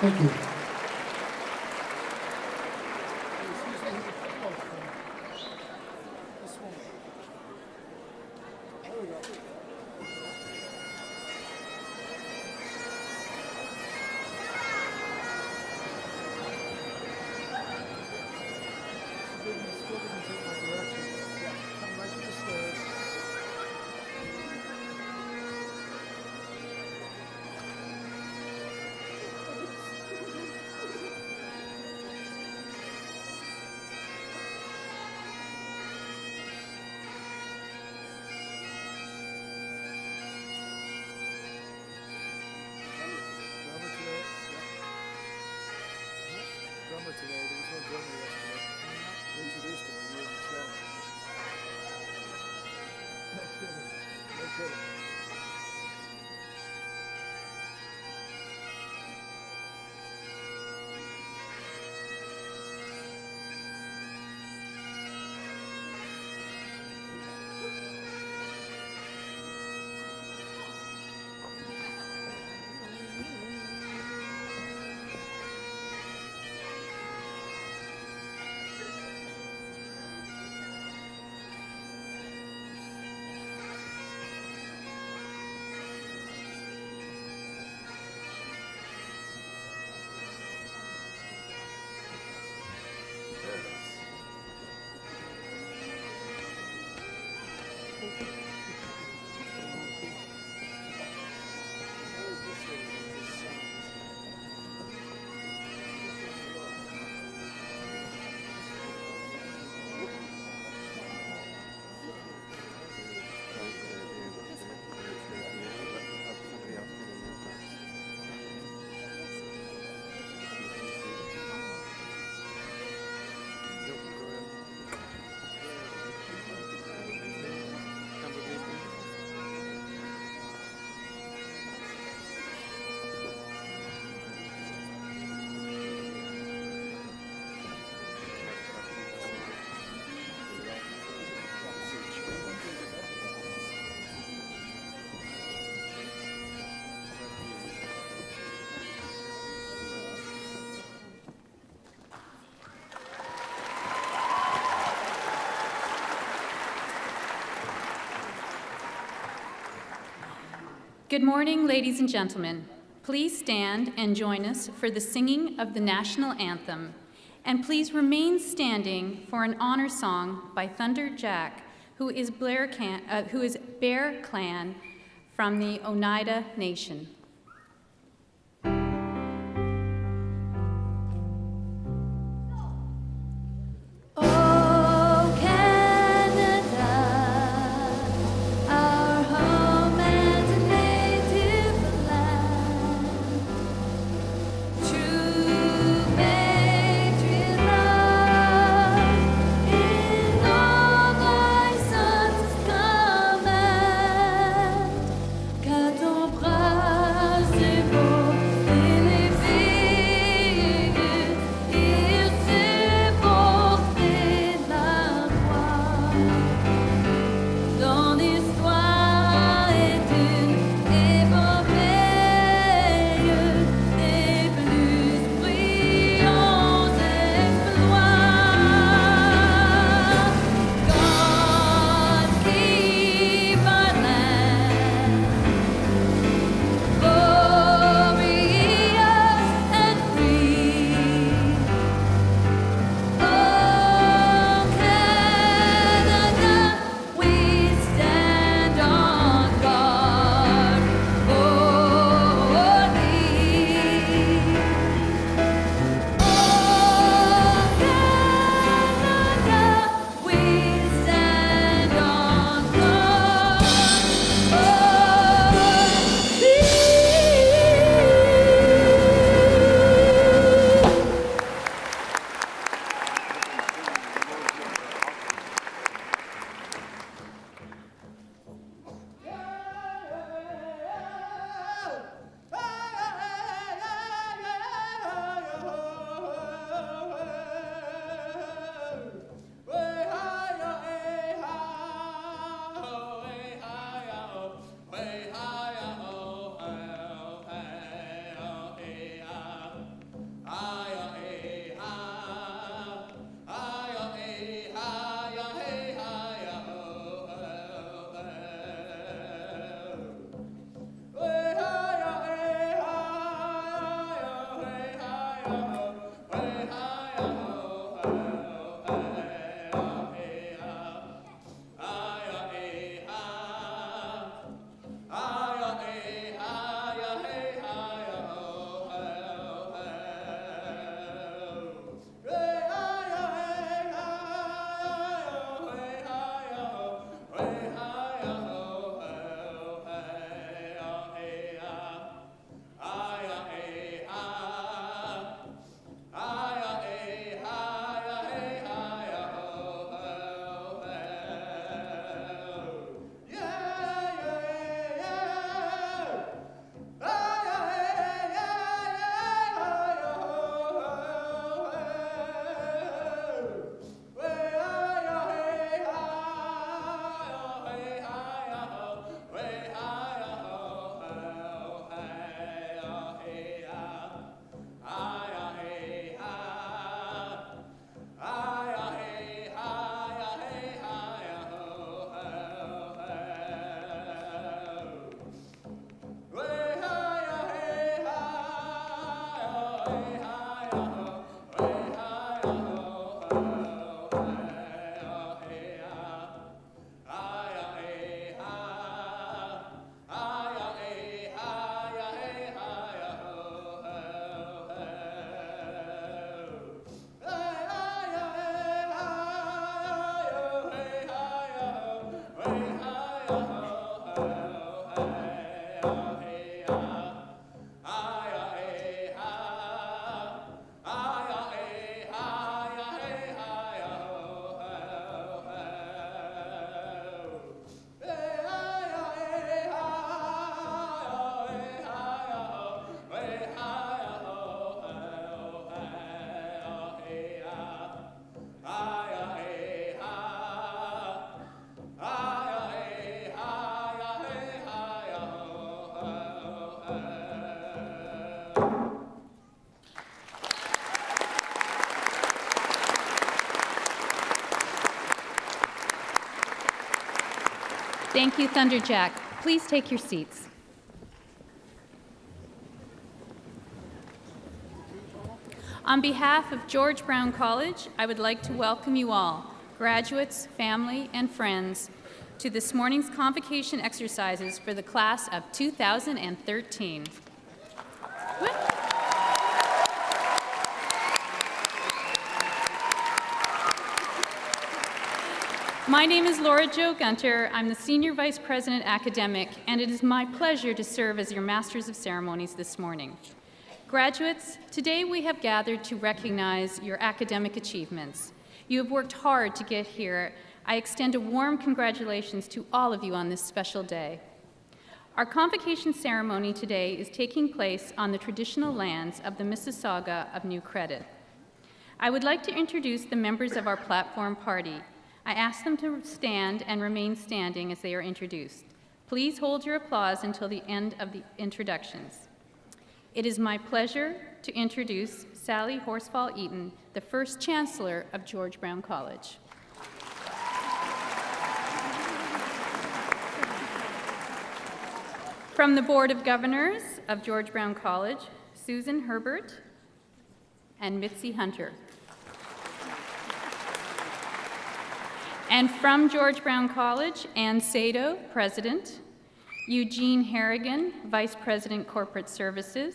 Thank you. Today. There was no drummer yesterday. They introduced him and made him slow. No kidding. No kidding. Good morning, ladies and gentlemen. Please stand and join us for the singing of the national anthem. And please remain standing for an honor song by Thunder Jack, who is Bear Clan from the Oneida Nation. Ton bras Thank you, Thunderjack. Please take your seats. On behalf of George Brown College, I would like to welcome you all, graduates, family, and friends, to this morning's convocation exercises for the class of 2013. My name is Laura Jo Gunter. I'm the Senior Vice President Academic, and it is my pleasure to serve as your Masters of Ceremonies this morning. Graduates, today we have gathered to recognize your academic achievements. You have worked hard to get here. I extend a warm congratulations to all of you on this special day. Our convocation ceremony today is taking place on the traditional lands of the Mississauga of New Credit. I would like to introduce the members of our platform party. I ask them to stand and remain standing as they are introduced. Please hold your applause until the end of the introductions. It is my pleasure to introduce Sally Horsfall-Eaton, the first Chancellor of George Brown College. From the Board of Governors of George Brown College, Susan Herbert and Mitzi Hunter. And from George Brown College, Ann Sato, President, Eugene Harrigan, Vice President, Corporate Services,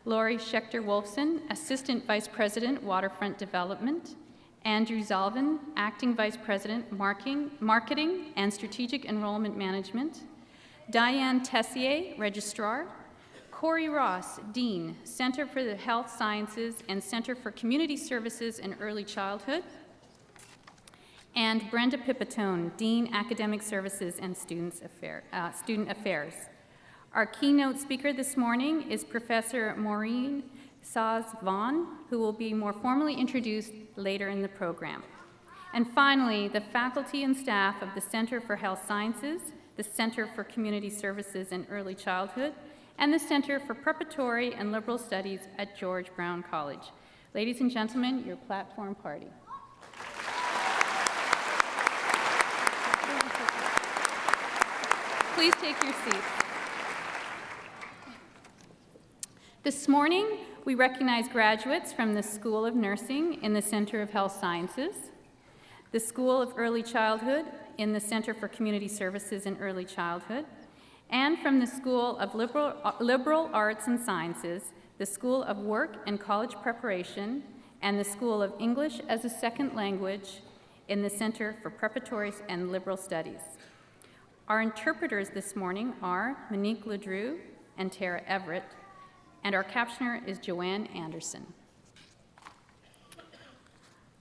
Lori Schechter-Wolfson, Assistant Vice President, Waterfront Development, Andrew Zalvin, Acting Vice President, Marketing and Strategic Enrollment Management, Diane Tessier, Registrar, Corey Ross, Dean, Center for the Health Sciences and Center for Community Services and Early Childhood, and Brenda Pipitone, Dean, Academic Services and Student Affairs. Our keynote speaker this morning is Professor Maureen Saz-Vaughn, who will be more formally introduced later in the program. And finally, the faculty and staff of the Center for Health Sciences, the Center for Community Services and Early Childhood, and the Center for Preparatory and Liberal Studies at George Brown College. Ladies and gentlemen, your platform party. Please take your seats. This morning, we recognize graduates from the School of Nursing in the Center of Health Sciences, the School of Early Childhood in the Center for Community Services and Early Childhood, and from the School of Liberal Arts and Sciences, the School of Work and College Preparation, and the School of English as a Second Language in the Center for Preparatory and Liberal Studies. Our interpreters this morning are Monique Ledrew and Tara Everett, and our captioner is Joanne Anderson.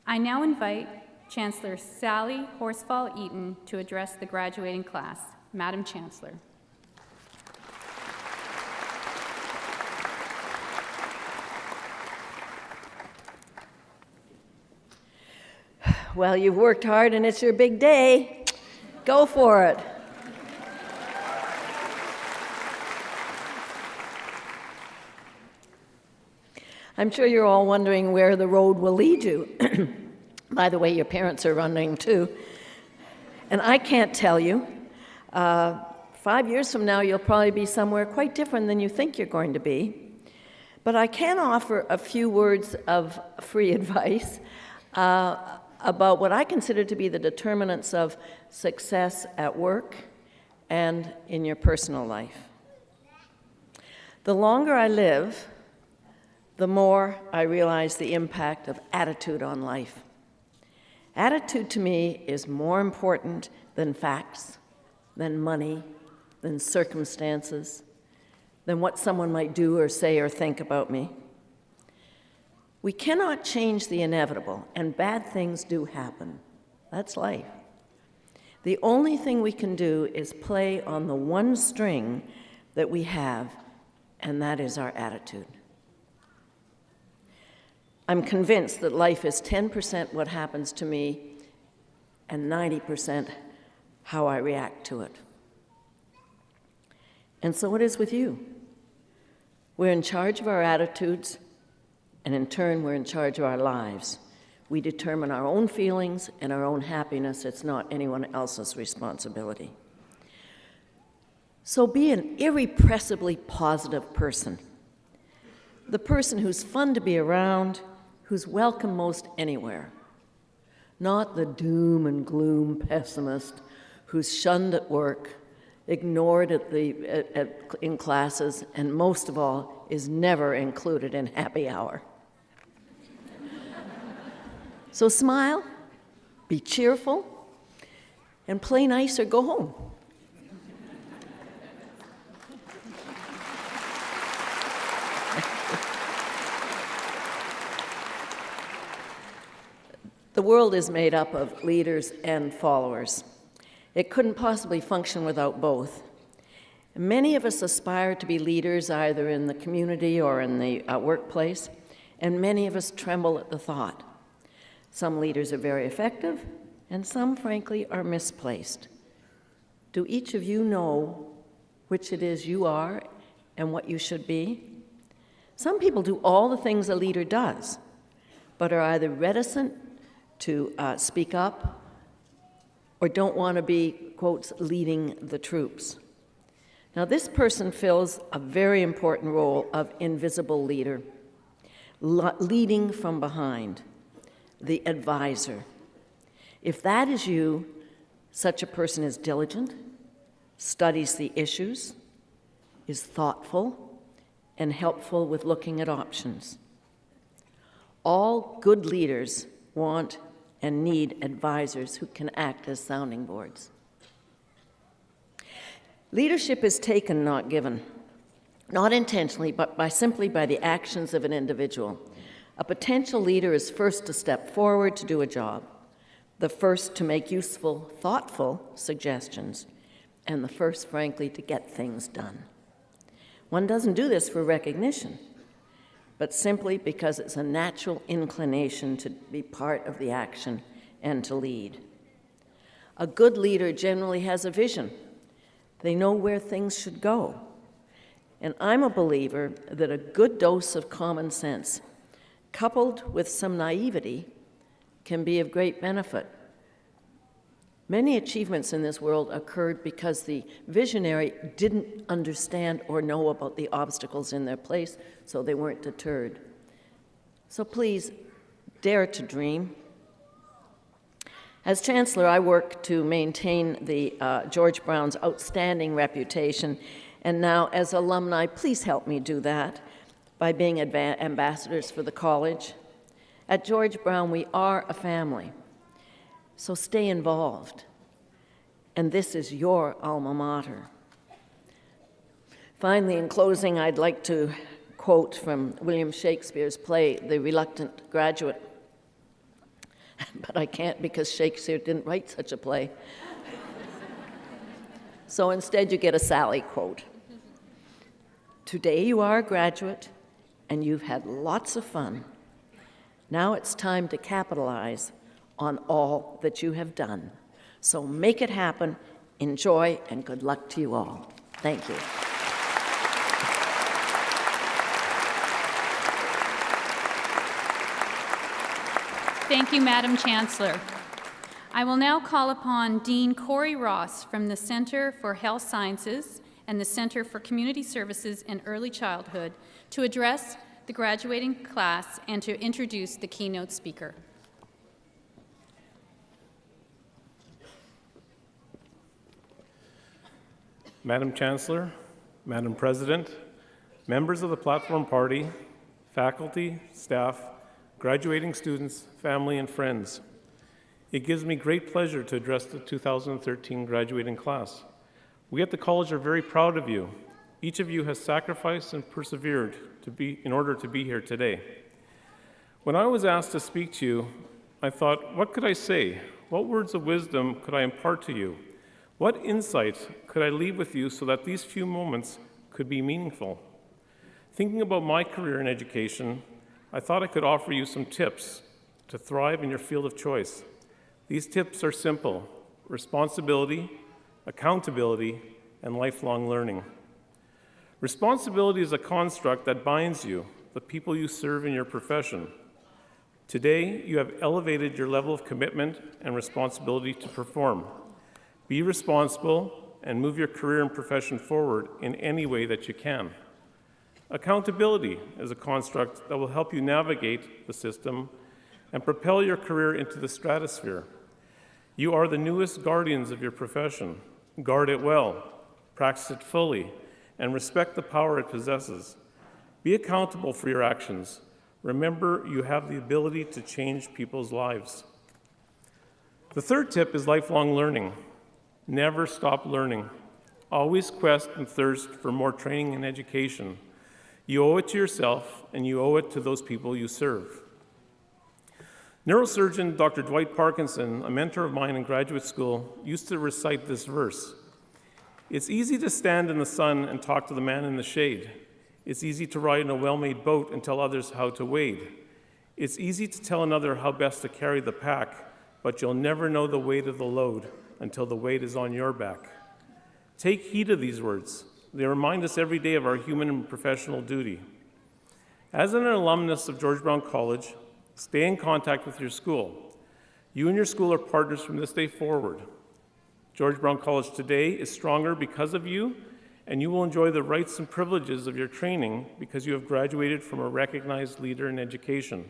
I now invite Chancellor Sally Horsfall-Eaton to address the graduating class. Madam Chancellor. Well, you've worked hard and it's your big day. Go for it. I'm sure you're all wondering where the road will lead you. By the way, your parents are wondering too. And I can't tell you. 5 years from now, you'll probably be somewhere quite different than you think you're going to be. But I can offer a few words of free advice about what I consider to be the determinants of success at work and in your personal life. The longer I live, the more I realize the impact of attitude on life. Attitude to me is more important than facts, than money, than circumstances, than what someone might do or say or think about me. We cannot change the inevitable, and bad things do happen. That's life. The only thing we can do is play on the one string that we have, and that is our attitude. I'm convinced that life is 10% what happens to me and 90% how I react to it. And so it is with you. We're in charge of our attitudes, and in turn, we're in charge of our lives. We determine our own feelings and our own happiness. It's not anyone else's responsibility. So be an irrepressibly positive person. The person who's fun to be around, who's welcome most anywhere. Not the doom and gloom pessimist who's shunned at work, ignored in classes, and most of all, is never included in happy hour. So smile, be cheerful, and play nice or go home. The world is made up of leaders and followers. It couldn't possibly function without both. Many of us aspire to be leaders either in the community or in the workplace, and many of us tremble at the thought. Some leaders are very effective, and some, frankly, are misplaced. Do each of you know which it is you are and what you should be? Some people do all the things a leader does, but are either reticent to speak up or don't want to be, quotes, leading the troops. Now, this person fills a very important role of invisible leader, leading from behind, the advisor. If that is you, such a person is diligent, studies the issues, is thoughtful, and helpful with looking at options. All good leaders want and need advisors who can act as sounding boards. Leadership is taken, not given, not intentionally, but simply by the actions of an individual. A potential leader is first to step forward to do a job, the first to make useful, thoughtful suggestions, and the first, frankly, to get things done. One doesn't do this for recognition, but simply because it's a natural inclination to be part of the action and to lead. A good leader generally has a vision. They know where things should go. And I'm a believer that a good dose of common sense, coupled with some naivety, can be of great benefit. Many achievements in this world occurred because the visionary didn't understand or know about the obstacles in their place, so they weren't deterred. So please, dare to dream. As Chancellor, I work to maintain the George Brown's outstanding reputation, and now as alumni, please help me do that by being ambassadors for the college. At George Brown, we are a family. So stay involved. And this is your alma mater. Finally, in closing, I'd like to quote from William Shakespeare's play, The Reluctant Graduate. But I can't because Shakespeare didn't write such a play. So instead, you get a Sally quote. Today you are a graduate, and you've had lots of fun. Now it's time to capitalize on all that you have done. So make it happen, enjoy, and good luck to you all. Thank you. Thank you, Madam Chancellor. I will now call upon Dean Corey Ross from the Center for Health Sciences and the Center for Community Services and Early Childhood to address the graduating class and to introduce the keynote speaker. Madam Chancellor, Madam President, members of the Platform Party, faculty, staff, graduating students, family, and friends. It gives me great pleasure to address the 2013 graduating class. We at the college are very proud of you. Each of you has sacrificed and persevered in order to be here today. When I was asked to speak to you, I thought, what could I say? What words of wisdom could I impart to you? What insights could I leave with you so that these few moments could be meaningful? Thinking about my career in education, I thought I could offer you some tips to thrive in your field of choice. These tips are simple: responsibility, accountability, and lifelong learning. Responsibility is a construct that binds you, the people you serve in your profession. Today, you have elevated your level of commitment and responsibility to perform. Be responsible and move your career and profession forward in any way that you can. Accountability is a construct that will help you navigate the system and propel your career into the stratosphere. You are the newest guardians of your profession. Guard it well, practice it fully, and respect the power it possesses. Be accountable for your actions. Remember, you have the ability to change people's lives. The third tip is lifelong learning. Never stop learning. Always quest and thirst for more training and education. You owe it to yourself, and you owe it to those people you serve. Neurosurgeon Dr. Dwight Parkinson, a mentor of mine in graduate school, used to recite this verse. It's easy to stand in the sun and talk to the man in the shade. It's easy to ride in a well-made boat and tell others how to wade. It's easy to tell another how best to carry the pack, but you'll never know the weight of the load until the weight is on your back. Take heed of these words. They remind us every day of our human and professional duty. As an alumnus of George Brown College, stay in contact with your school. You and your school are partners from this day forward. George Brown College today is stronger because of you, and you will enjoy the rights and privileges of your training because you have graduated from a recognized leader in education.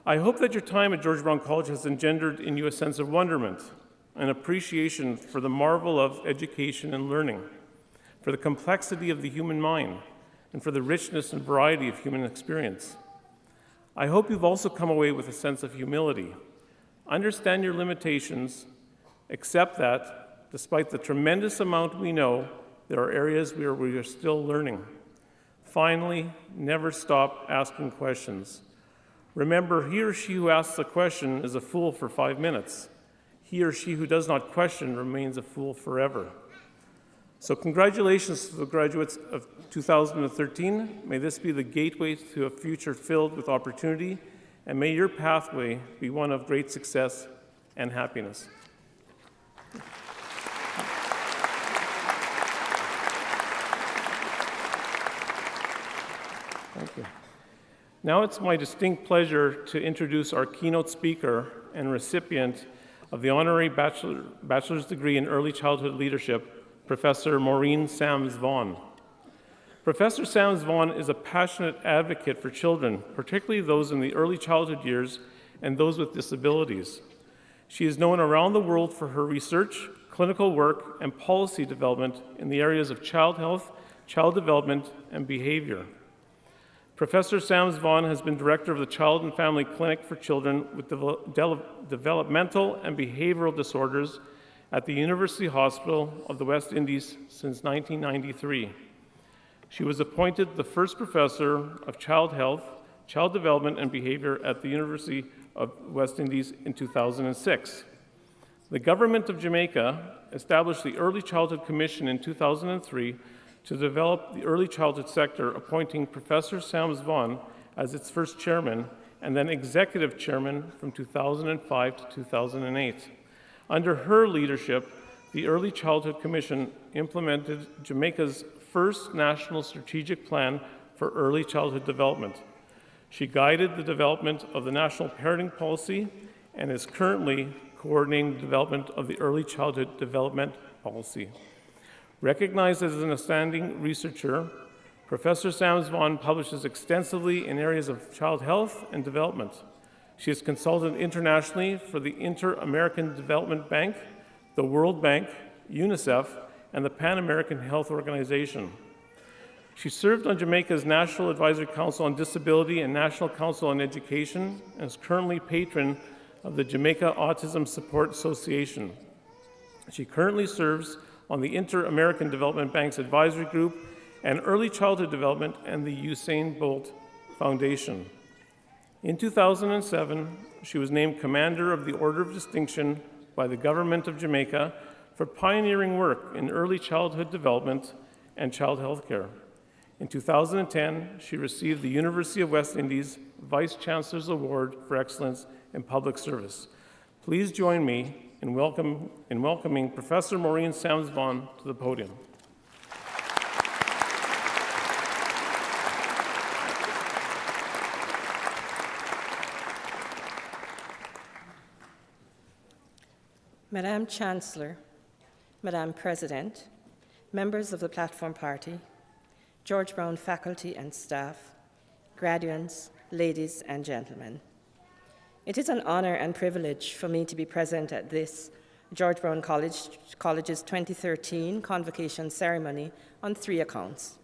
I hope that your time at George Brown College has engendered in you a sense of wonderment, an appreciation for the marvel of education and learning, for the complexity of the human mind, and for the richness and variety of human experience. I hope you've also come away with a sense of humility. Understand your limitations, accept that, despite the tremendous amount we know, there are areas where we are still learning. Finally, never stop asking questions. Remember, he or she who asks a question is a fool for 5 minutes. He or she who does not question remains a fool forever. So congratulations to the graduates of 2013. May this be the gateway to a future filled with opportunity, and may your pathway be one of great success and happiness. Thank you. Now it's my distinct pleasure to introduce our keynote speaker and recipient of the honorary bachelor's degree in early childhood leadership, Professor Maureen Sams-Vaughan. Professor Sams-Vaughan is a passionate advocate for children, particularly those in the early childhood years and those with disabilities. She is known around the world for her research, clinical work, and policy development in the areas of child health, child development, and behavior. Professor Sams-Vaughan has been director of the Child and Family Clinic for Children with Developmental and Behavioral Disorders at the University Hospital of the West Indies since 1993. She was appointed the first professor of child health, child development, and behavior at the University of West Indies in 2006. The government of Jamaica established the Early Childhood Commission in 2003 to develop the early childhood sector, appointing Professor Sams-Vaughan as its first chairman and then executive chairman from 2005 to 2008. Under her leadership, the Early Childhood Commission implemented Jamaica's first national strategic plan for early childhood development. She guided the development of the national parenting policy and is currently coordinating the development of the early childhood development policy. Recognized as an outstanding researcher, Professor Sams-Vaughan publishes extensively in areas of child health and development. She has consulted internationally for the Inter-American Development Bank, the World Bank, UNICEF, and the Pan American Health Organization. She served on Jamaica's National Advisory Council on Disability and National Council on Education and is currently patron of the Jamaica Autism Support Association. She currently serves on the Inter-American Development Bank's Advisory Group and Early Childhood Development and the Usain Bolt Foundation. In 2007, she was named Commander of the Order of Distinction by the Government of Jamaica for pioneering work in early childhood development and child health care. In 2010, she received the University of West Indies Vice Chancellor's Award for Excellence in Public Service. Please join me in welcoming Professor Maureen Sams-Vaughan to the podium. Madam Chancellor, Madam President, members of the Platform Party, George Brown faculty and staff, graduates, ladies and gentlemen. It is an honor and privilege for me to be present at this George Brown College's 2013 Convocation ceremony on 3 accounts.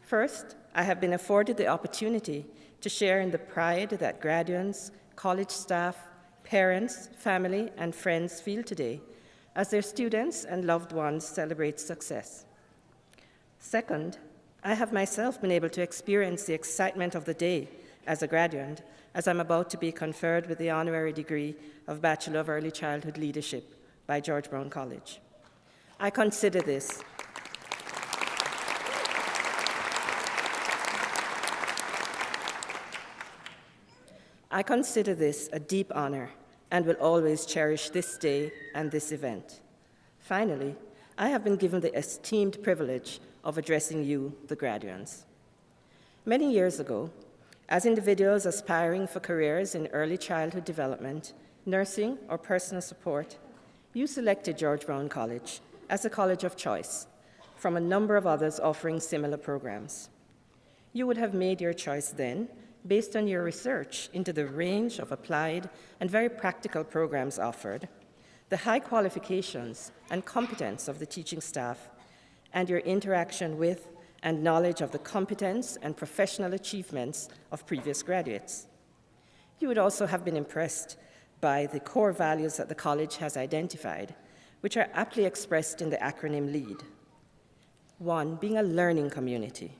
First, I have been afforded the opportunity to share in the pride that graduates, college staff, parents, family, and friends feel today as their students and loved ones celebrate success. Second, I have myself been able to experience the excitement of the day as a graduate, as I'm about to be conferred with the honorary degree of Bachelor of Early Childhood Leadership by George Brown College. I consider this a deep honor and will always cherish this day and this event. Finally, I have been given the esteemed privilege of addressing you, the graduates. Many years ago, as individuals aspiring for careers in early childhood development, nursing, or personal support, you selected George Brown College as a college of choice from a number of others offering similar programs. You would have made your choice then based on your research into the range of applied and very practical programs offered, the high qualifications and competence of the teaching staff, and your interaction with and knowledge of the competence and professional achievements of previous graduates. You would also have been impressed by the core values that the college has identified, which are aptly expressed in the acronym LEAD. 1, being a learning community.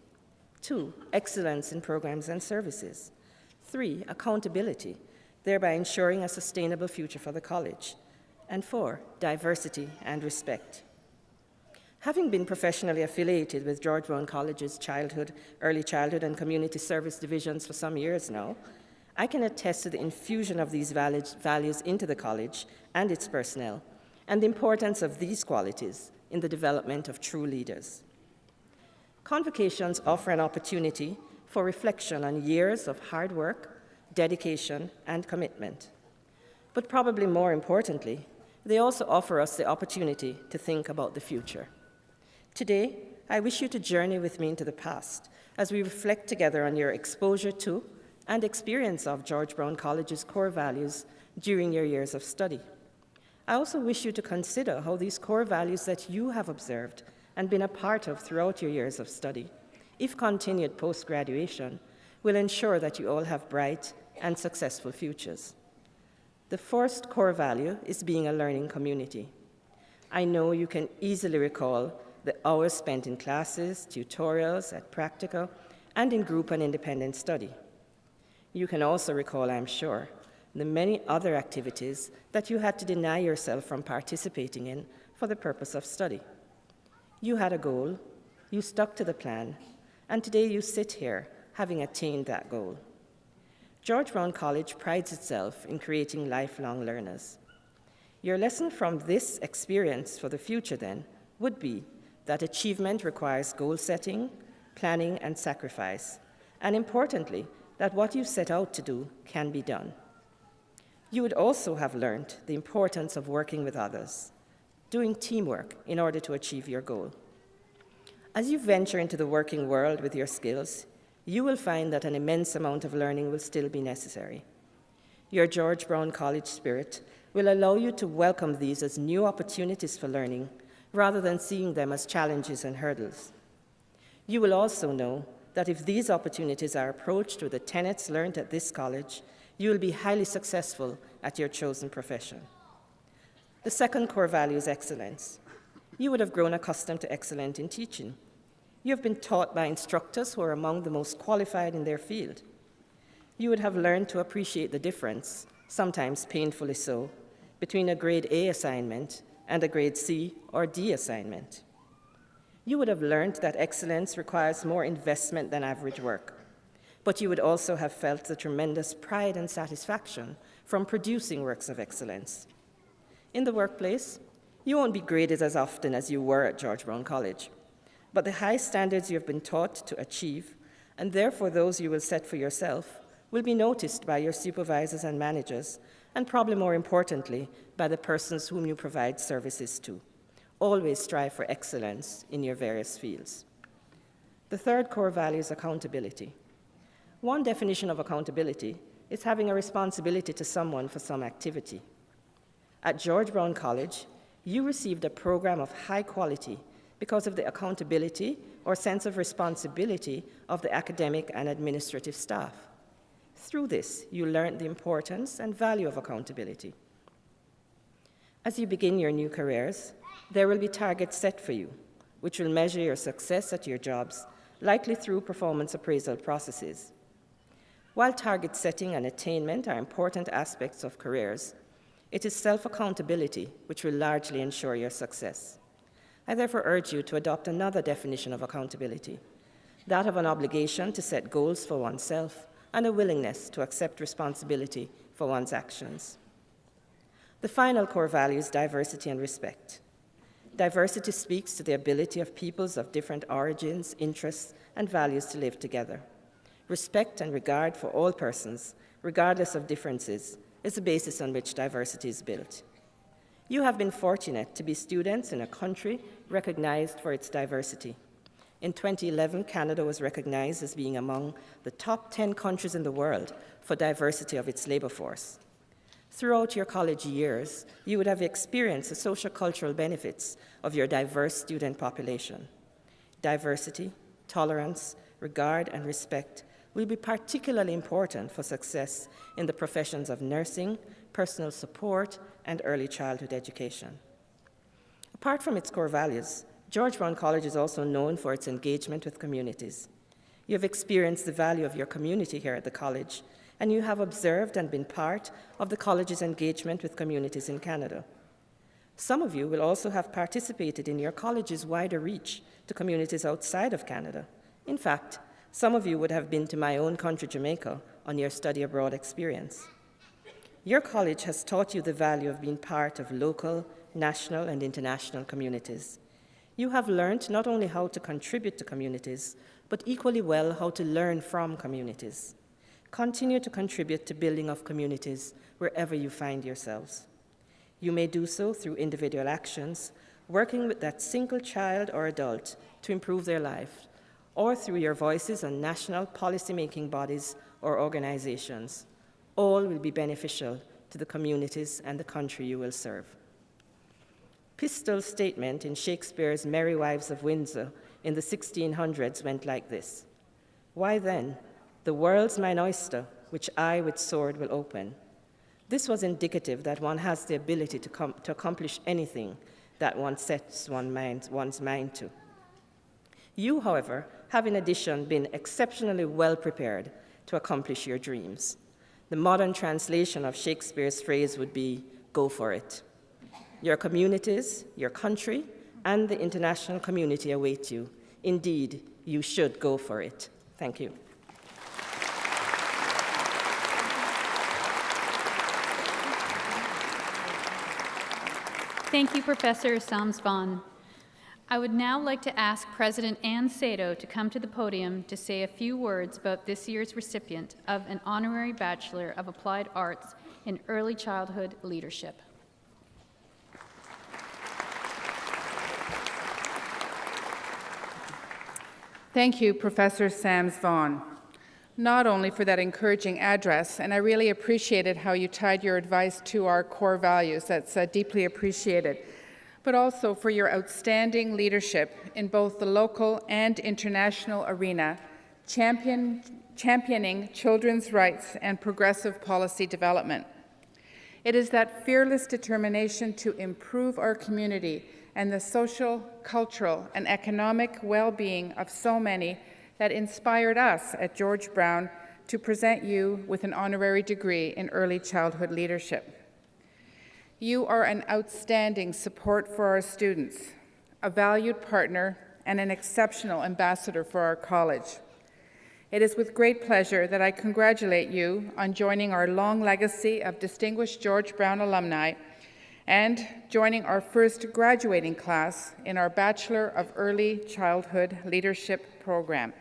2, excellence in programs and services. 3, accountability, thereby ensuring a sustainable future for the college. And 4, diversity and respect. Having been professionally affiliated with George Brown College's childhood, early childhood, and community service divisions for some years now, I can attest to the infusion of these values into the college and its personnel, and the importance of these qualities in the development of true leaders. Convocations offer an opportunity for reflection on years of hard work, dedication, and commitment. But probably more importantly, they also offer us the opportunity to think about the future. Today, I wish you to journey with me into the past as we reflect together on your exposure to and experience of George Brown College's core values during your years of study. I also wish you to consider how these core values that you have observed and been a part of throughout your years of study, if continued post-graduation, will ensure that you all have bright and successful futures. The first core value is being a learning community. I know you can easily recall the hours spent in classes, tutorials, at practical, and in group and independent study. You can also recall, I'm sure, the many other activities that you had to deny yourself from participating in for the purpose of study. You had a goal, you stuck to the plan, and today you sit here having attained that goal. George Brown College prides itself in creating lifelong learners. Your lesson from this experience for the future, then, would be that achievement requires goal setting, planning, and sacrifice, and importantly, that what you set out to do can be done. You would also have learned the importance of working with others, doing teamwork in order to achieve your goal. As you venture into the working world with your skills, you will find that an immense amount of learning will still be necessary. Your George Brown College spirit will allow you to welcome these as new opportunities for learning, rather than seeing them as challenges and hurdles. You will also know that if these opportunities are approached with the tenets learned at this college, you will be highly successful at your chosen profession. The second core value is excellence. You would have grown accustomed to excellence in teaching. You have been taught by instructors who are among the most qualified in their field. You would have learned to appreciate the difference, sometimes painfully so, between a grade A assignment and a grade C or D assignment. You would have learned that excellence requires more investment than average work, but you would also have felt the tremendous pride and satisfaction from producing works of excellence. In the workplace, you won't be graded as often as you were at George Brown College, but the high standards you have been taught to achieve, and therefore those you will set for yourself, will be noticed by your supervisors and managers, and probably more importantly, by the persons whom you provide services to, Always strive for excellence in your various fields. The third core value is accountability. One definition of accountability is having a responsibility to someone for some activity. At George Brown College, you received a program of high quality because of the accountability or sense of responsibility of the academic and administrative staff. Through this, you learned the importance and value of accountability. As you begin your new careers, there will be targets set for you, which will measure your success at your jobs, likely through performance appraisal processes. While target setting and attainment are important aspects of careers, it is self-accountability which will largely ensure your success. I therefore urge you to adopt another definition of accountability, that of an obligation to set goals for oneself and a willingness to accept responsibility for one's actions. The final core value is diversity and respect. Diversity speaks to the ability of peoples of different origins, interests, and values to live together. Respect and regard for all persons, regardless of differences, is the basis on which diversity is built. You have been fortunate to be students in a country recognized for its diversity. In 2011, Canada was recognized as being among the top 10 countries in the world for diversity of its labor force. Throughout your college years, you would have experienced the social-cultural benefits of your diverse student population. Diversity, tolerance, regard, and respect will be particularly important for success in the professions of nursing, personal support, and early childhood education. Apart from its core values, George Brown College is also known for its engagement with communities. You have experienced the value of your community here at the college, and you have observed and been part of the college's engagement with communities in Canada. Some of you will also have participated in your college's wider reach to communities outside of Canada. In fact, some of you would have been to my own country, Jamaica, on your study abroad experience. Your college has taught you the value of being part of local, national, and international communities. You have learned not only how to contribute to communities, but equally well how to learn from communities. Continue to contribute to building of communities wherever you find yourselves. You may do so through individual actions, working with that single child or adult to improve their life, or through your voices on national policy-making bodies or organizations. All will be beneficial to the communities and the country you will serve. Pistol's statement in Shakespeare's Merry Wives of Windsor in the 1600s went like this: "Why then, the world's mine oyster, which I with sword will open." This was indicative that one has the ability to accomplish anything that one sets one's mind to. You, however, have in addition been exceptionally well prepared to accomplish your dreams. The modern translation of Shakespeare's phrase would be, "Go for it." Your communities, your country, and the international community await you. Indeed, you should go for it. Thank you. Thank you, Professor Samsvan. I would now like to ask President Ann Sato to come to the podium to say a few words about this year's recipient of an Honorary Bachelor of Applied Arts in Early Childhood Leadership. Thank you, Professor Samsvan, not only for that encouraging address, and I really appreciated how you tied your advice to our core values. That's deeply appreciated, but also for your outstanding leadership in both the local and international arena, championing children's rights and progressive policy development. It is that fearless determination to improve our community and the social, cultural, and economic well-being of so many that inspired us at George Brown to present you with an honorary degree in early childhood leadership. You are an outstanding support for our students, a valued partner, and an exceptional ambassador for our college. It is with great pleasure that I congratulate you on joining our long legacy of distinguished George Brown alumni and joining our first graduating class in our Bachelor of Early Childhood Leadership program.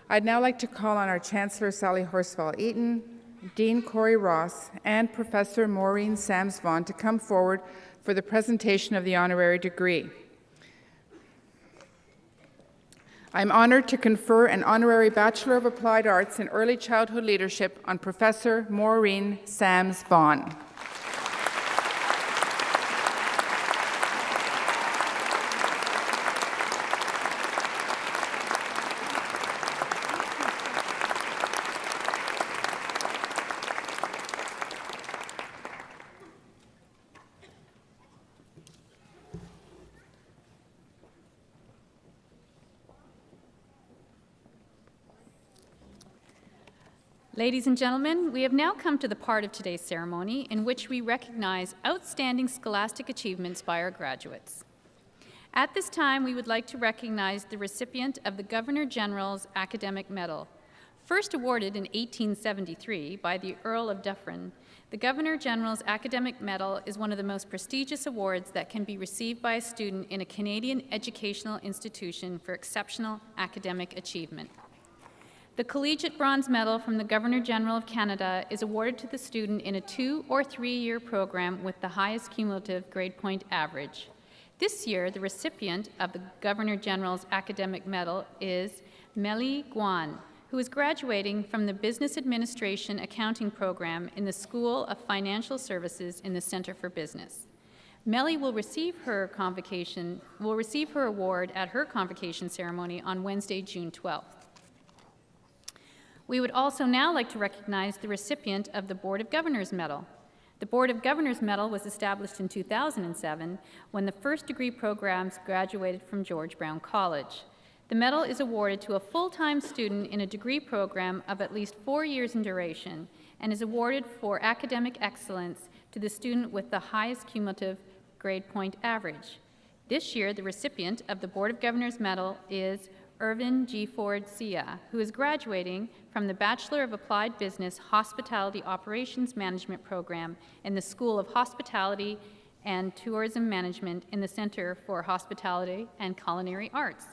I'd now like to call on our Chancellor Sally Horsfall-Eaton, Dean Corey Ross, and Professor Maureen Samsvan to come forward for the presentation of the honorary degree. I'm honored to confer an honorary Bachelor of Applied Arts in Early Childhood Leadership on Professor Maureen Sams Vaughan. Ladies and gentlemen, we have now come to the part of today's ceremony in which we recognize outstanding scholastic achievements by our graduates. At this time, we would like to recognize the recipient of the Governor-General's Academic Medal. First awarded in 1873 by the Earl of Dufferin, the Governor-General's Academic Medal is one of the most prestigious awards that can be received by a student in a Canadian educational institution for exceptional academic achievement. The Collegiate Bronze Medal from the Governor-General of Canada is awarded to the student in a 2- or 3-year program with the highest cumulative grade point average. This year, the recipient of the Governor-General's Academic Medal is Meli Guan, who is graduating from the Business Administration Accounting program in the School of Financial Services in the Centre for Business. Meli will receive her award at her convocation ceremony on Wednesday, June 12th. We would also now like to recognize the recipient of the Board of Governors Medal. The Board of Governors Medal was established in 2007 when the first degree programs graduated from George Brown College. The medal is awarded to a full-time student in a degree program of at least 4 years in duration and is awarded for academic excellence to the student with the highest cumulative grade point average. This year, the recipient of the Board of Governors Medal is Irvin G. Ford Sia, who is graduating from the Bachelor of Applied Business Hospitality Operations Management program in the School of Hospitality and Tourism Management in the Center for Hospitality and Culinary Arts.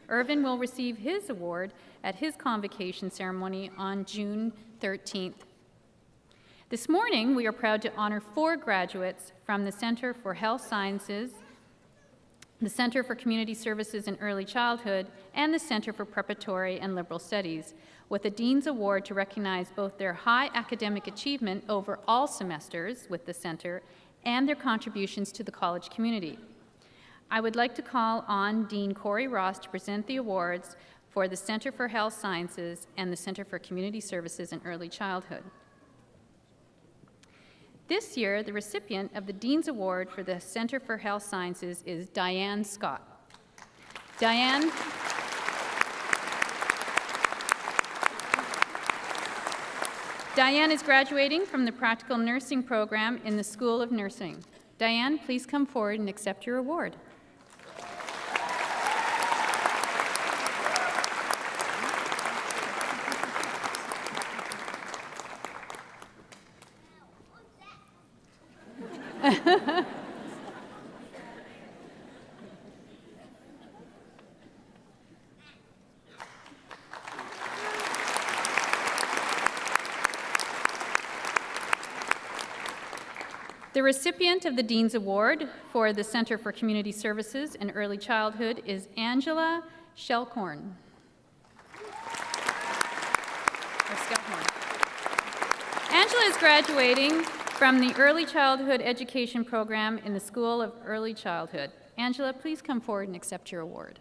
Irvin will receive his award at his convocation ceremony on June 13th. This morning, we are proud to honor 4 graduates from the Center for Health Sciences, the Center for Community Services in Early Childhood, and the Center for Preparatory and Liberal Studies, with a Dean's Award to recognize both their high academic achievement over all semesters with the Center and their contributions to the college community. I would like to call on Dean Corey Ross to present the awards for the Center for Health Sciences and the Center for Community Services in Early Childhood. This year, the recipient of the Dean's Award for the Center for Health Sciences is Diane Scott. Diane is graduating from the Practical Nursing program in the School of Nursing. Diane, please come forward and accept your award. The recipient of the Dean's Award for the Center for Community Services and Early Childhood is Angela Shellcorn. Angela is graduating from the Early Childhood Education program in the School of Early Childhood. Angela, please come forward and accept your award.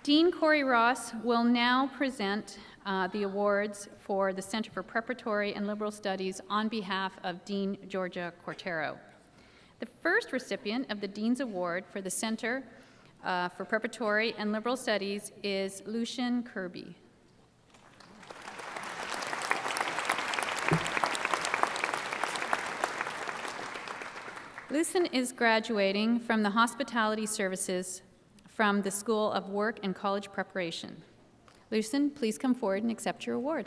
Dean Corey Ross will now present the awards for the Center for Preparatory and Liberal Studies on behalf of Dean Georgia Cortero. The first recipient of the Dean's Award for the Center for Preparatory and Liberal Studies is Lucian Kirby. Lucian is graduating from the Hospitality Services from the School of Work and College Preparation. Lucen, please come forward and accept your award.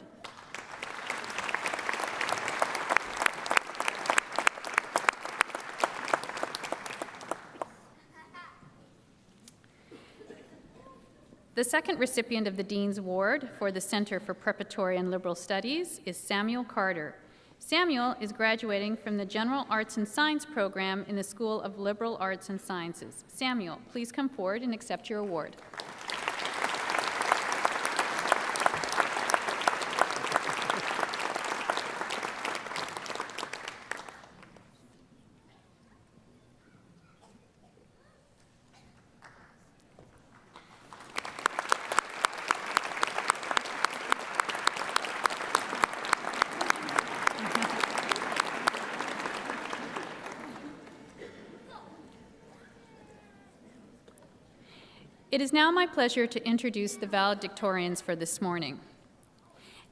The second recipient of the Dean's Award for the Center for Preparatory and Liberal Studies is Samuel Carter. Samuel is graduating from the General Arts and Science program in the School of Liberal Arts and Sciences. Samuel, please come forward and accept your award. It is now my pleasure to introduce the valedictorians for this morning.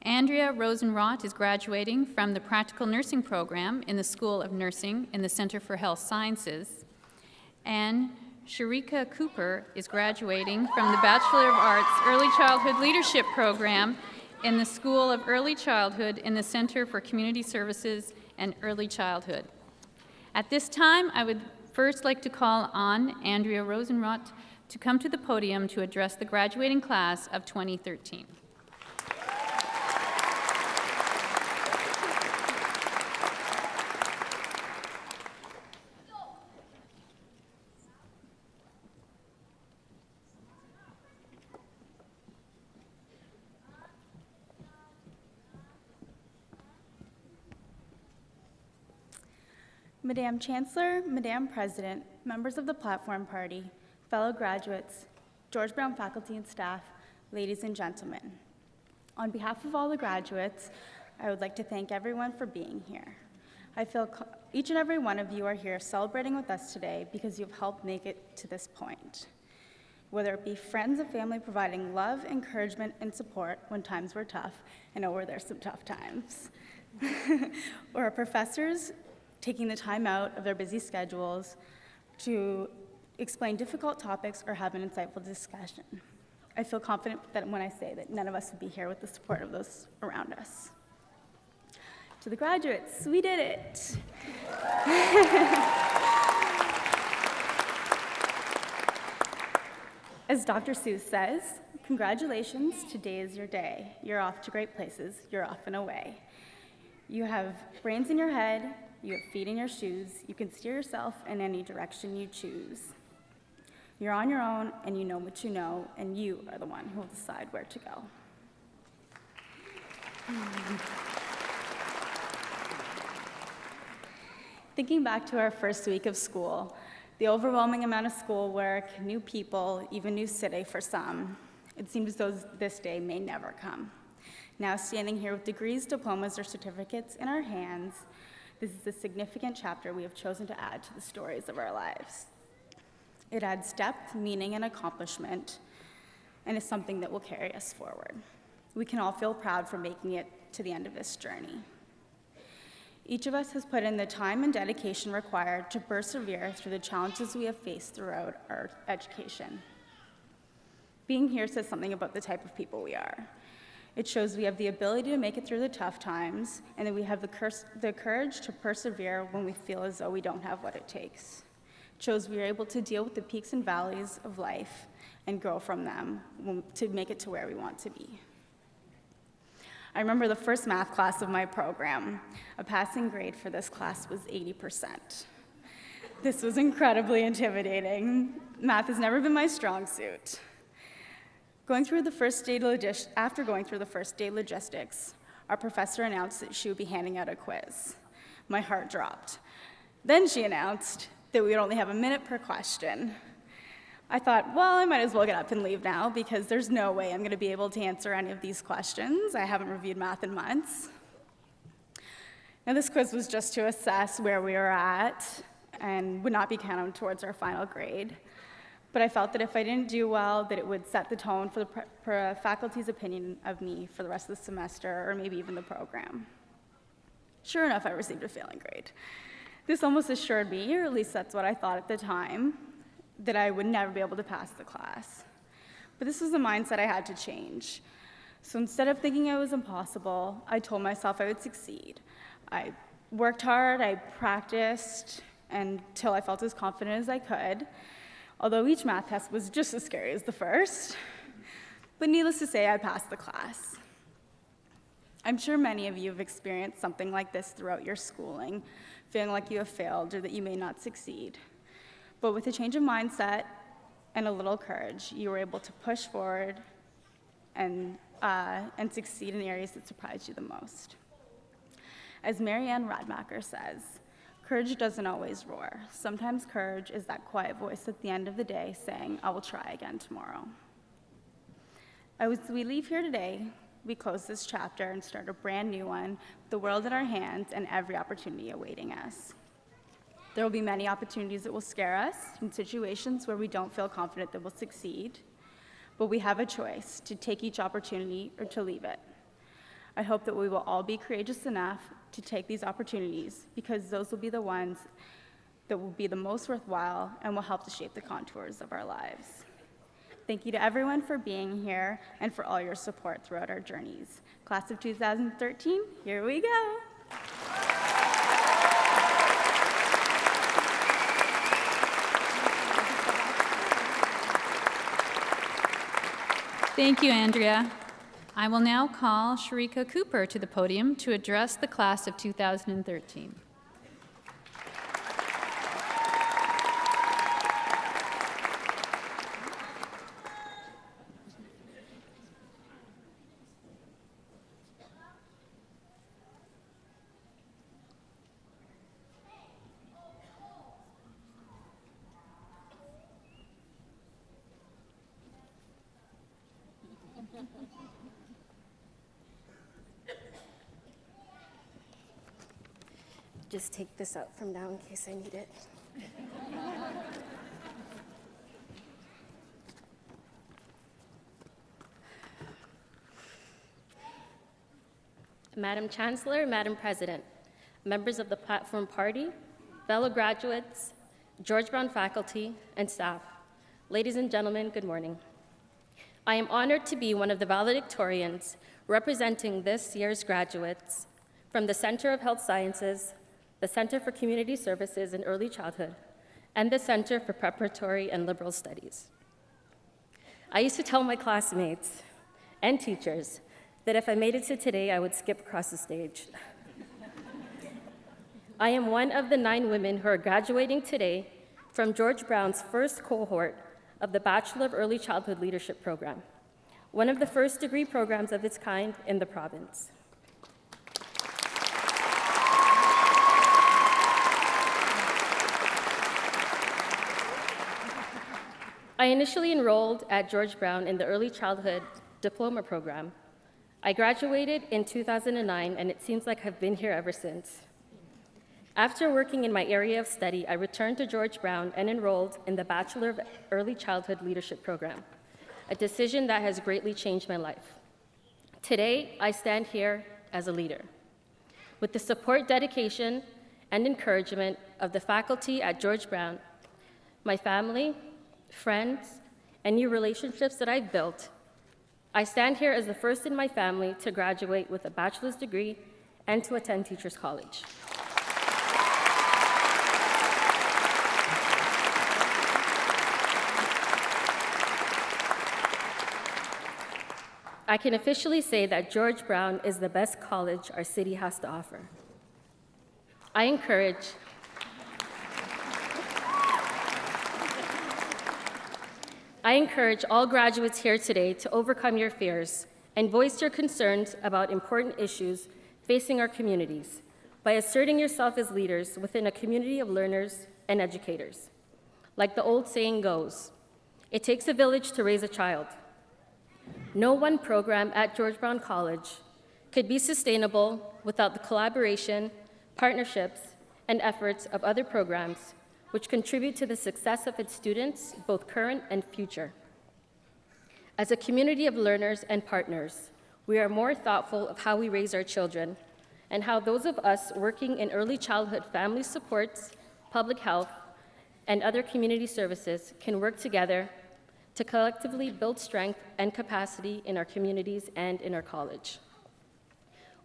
Andrea Rosenrott is graduating from the Practical Nursing Program in the School of Nursing in the Center for Health Sciences. And Sharika Cooper is graduating from the Bachelor of Arts Early Childhood Leadership Program in the School of Early Childhood in the Center for Community Services and Early Childhood. At this time, I would first like to call on Andrea Rosenrott to come to the podium to address the graduating class of 2013. Madam Chancellor, Madam President, members of the Platform Party, fellow graduates, George Brown faculty and staff, ladies and gentlemen. On behalf of all the graduates, I would like to thank everyone for being here. I feel each and every one of you are here celebrating with us today because you've helped make it to this point. Whether it be friends and family providing love, encouragement, and support when times were tough, I know where there's some tough times, or our professors taking the time out of their busy schedules to explain difficult topics or have an insightful discussion. I feel confident that when I say that none of us would be here with the support of those around us. To the graduates, we did it. As Dr. Seuss says, congratulations, today is your day. You're off to great places, you're off and away. You have brains in your head, you have feet in your shoes, you can steer yourself in any direction you choose. You're on your own, and you know what you know, and you are the one who will decide where to go. Thinking back to our first week of school, the overwhelming amount of schoolwork, new people, even new city for some, it seemed as though this day may never come. Now standing here with degrees, diplomas, or certificates in our hands, this is a significant chapter we have chosen to add to the stories of our lives. It adds depth, meaning, and accomplishment, and is something that will carry us forward. We can all feel proud for making it to the end of this journey. Each of us has put in the time and dedication required to persevere through the challenges we have faced throughout our education. Being here says something about the type of people we are. It shows we have the ability to make it through the tough times, and that we have the courage to persevere when we feel as though we don't have what it takes. It shows we are able to deal with the peaks and valleys of life and grow from them to make it to where we want to be. I remember the first math class of my program. A passing grade for this class was 80%. This was incredibly intimidating. Math has never been my strong suit. After going through the first day logistics, our professor announced that she would be handing out a quiz. My heart dropped. Then she announced that we would only have a minute per question. I thought, well, I might as well get up and leave now because there's no way I'm going to be able to answer any of these questions. I haven't reviewed math in months. Now, this quiz was just to assess where we were at and would not be counted towards our final grade. But I felt that if I didn't do well, that it would set the tone for the faculty's opinion of me for the rest of the semester, or maybe even the program. Sure enough, I received a failing grade. This almost assured me, or at least that's what I thought at the time, that I would never be able to pass the class. But this was a mindset I had to change. So instead of thinking it was impossible, I told myself I would succeed. I worked hard, I practiced until I felt as confident as I could, although each math test was just as scary as the first. But needless to say, I passed the class. I'm sure many of you have experienced something like this throughout your schooling, feeling like you have failed or that you may not succeed. But with a change of mindset and a little courage, you were able to push forward and succeed in the areas that surprised you the most. As Marianne Radmacher says, courage doesn't always roar. Sometimes courage is that quiet voice at the end of the day saying, I will try again tomorrow. As we leave here today, we close this chapter and start a brand new one, with the world in our hands and every opportunity awaiting us. There will be many opportunities that will scare us in situations where we don't feel confident that we'll succeed, but we have a choice to take each opportunity or to leave it. I hope that we will all be courageous enough to take these opportunities, because those will be the ones that will be the most worthwhile and will help to shape the contours of our lives. Thank you to everyone for being here and for all your support throughout our journeys. Class of 2013, here we go. Thank you, Andrea. I will now call Sharika Cooper to the podium to address the class of 2013. Just take this out from now in case I need it. Madam Chancellor, Madam President, members of the Platform Party, fellow graduates, George Brown faculty, and staff, ladies and gentlemen, good morning. I am honored to be one of the valedictorians representing this year's graduates from the Center of Health Sciences, the Center for Community Services and Early Childhood, and the Center for Preparatory and Liberal Studies. I used to tell my classmates and teachers that if I made it to today, I would skip across the stage. I am one of the 9 women who are graduating today from George Brown's first cohort of the Bachelor of Early Childhood Leadership program, one of the first degree programs of its kind in the province. I initially enrolled at George Brown in the Early Childhood Diploma program. I graduated in 2009, and it seems like I've been here ever since. After working in my area of study, I returned to George Brown and enrolled in the Bachelor of Early Childhood Leadership program, a decision that has greatly changed my life. Today, I stand here as a leader. With the support, dedication, and encouragement of the faculty at George Brown, my family, friends, and new relationships that I've built, I stand here as the first in my family to graduate with a bachelor's degree and to attend Teachers College. I can officially say that George Brown is the best college our city has to offer. I encourage all graduates here today to overcome your fears and voice your concerns about important issues facing our communities by asserting yourself as leaders within a community of learners and educators. Like the old saying goes, it takes a village to raise a child. No one program at George Brown College could be sustainable without the collaboration, partnerships, and efforts of other programs which contribute to the success of its students, both current and future. As a community of learners and partners, we are more thoughtful of how we raise our children and how those of us working in early childhood family supports, public health, and other community services can work together to collectively build strength and capacity in our communities and in our college.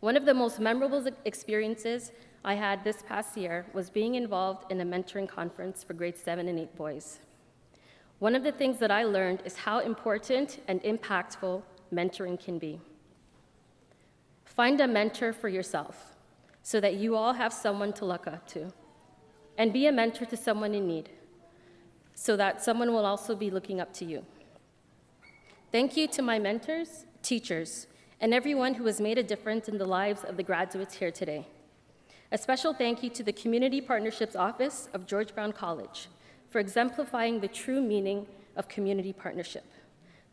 One of the most memorable experiences I had this past year was being involved in a mentoring conference for grades 7 and 8 boys. One of the things that I learned is how important and impactful mentoring can be. Find a mentor for yourself so that you all have someone to look up to, and be a mentor to someone in need so that someone will also be looking up to you. Thank you to my mentors, teachers, and everyone who has made a difference in the lives of the graduates here today. A special thank you to the Community Partnerships Office of George Brown College for exemplifying the true meaning of community partnership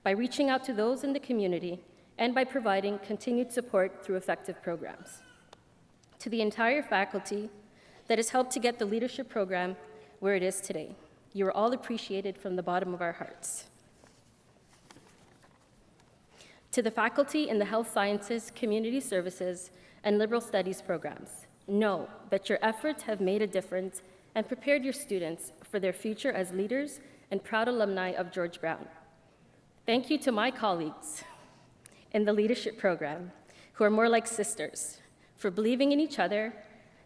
by reaching out to those in the community and by providing continued support through effective programs. To the entire faculty that has helped to get the leadership program where it is today, you are all appreciated from the bottom of our hearts. To the faculty in the Health Sciences, Community Services, and Liberal Studies programs, know that your efforts have made a difference and prepared your students for their future as leaders and proud alumni of George Brown. Thank you to my colleagues in the leadership program, who are more like sisters, for believing in each other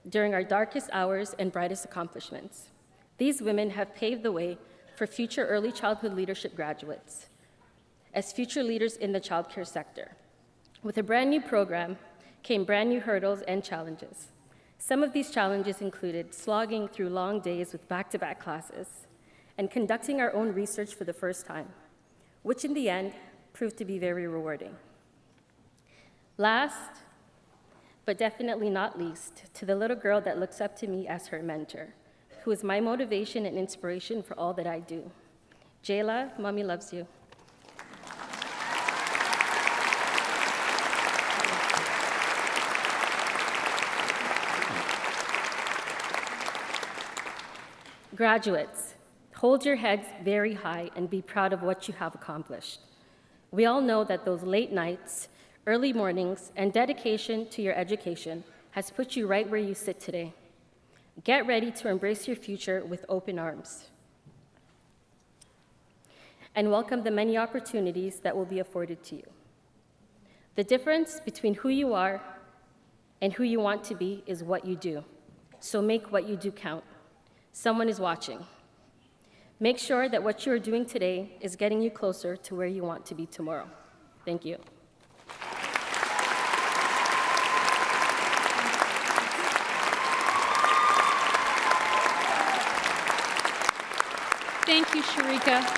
during our darkest hours and brightest accomplishments. These women have paved the way for future early childhood leadership graduates as future leaders in the childcare sector. With a brand new program came brand new hurdles and challenges. Some of these challenges included slogging through long days with back-to-back classes and conducting our own research for the first time, which in the end proved to be very rewarding. Last, but definitely not least, to the little girl that looks up to me as her mentor, who is my motivation and inspiration for all that I do. Jayla, Mommy loves you. Graduates, hold your heads very high and be proud of what you have accomplished. We all know that those late nights, early mornings, and dedication to your education has put you right where you sit today. Get ready to embrace your future with open arms and welcome the many opportunities that will be afforded to you. The difference between who you are and who you want to be is what you do. So make what you do count. Someone is watching. Make sure that what you are doing today is getting you closer to where you want to be tomorrow. Thank you. Thank you, Sharika.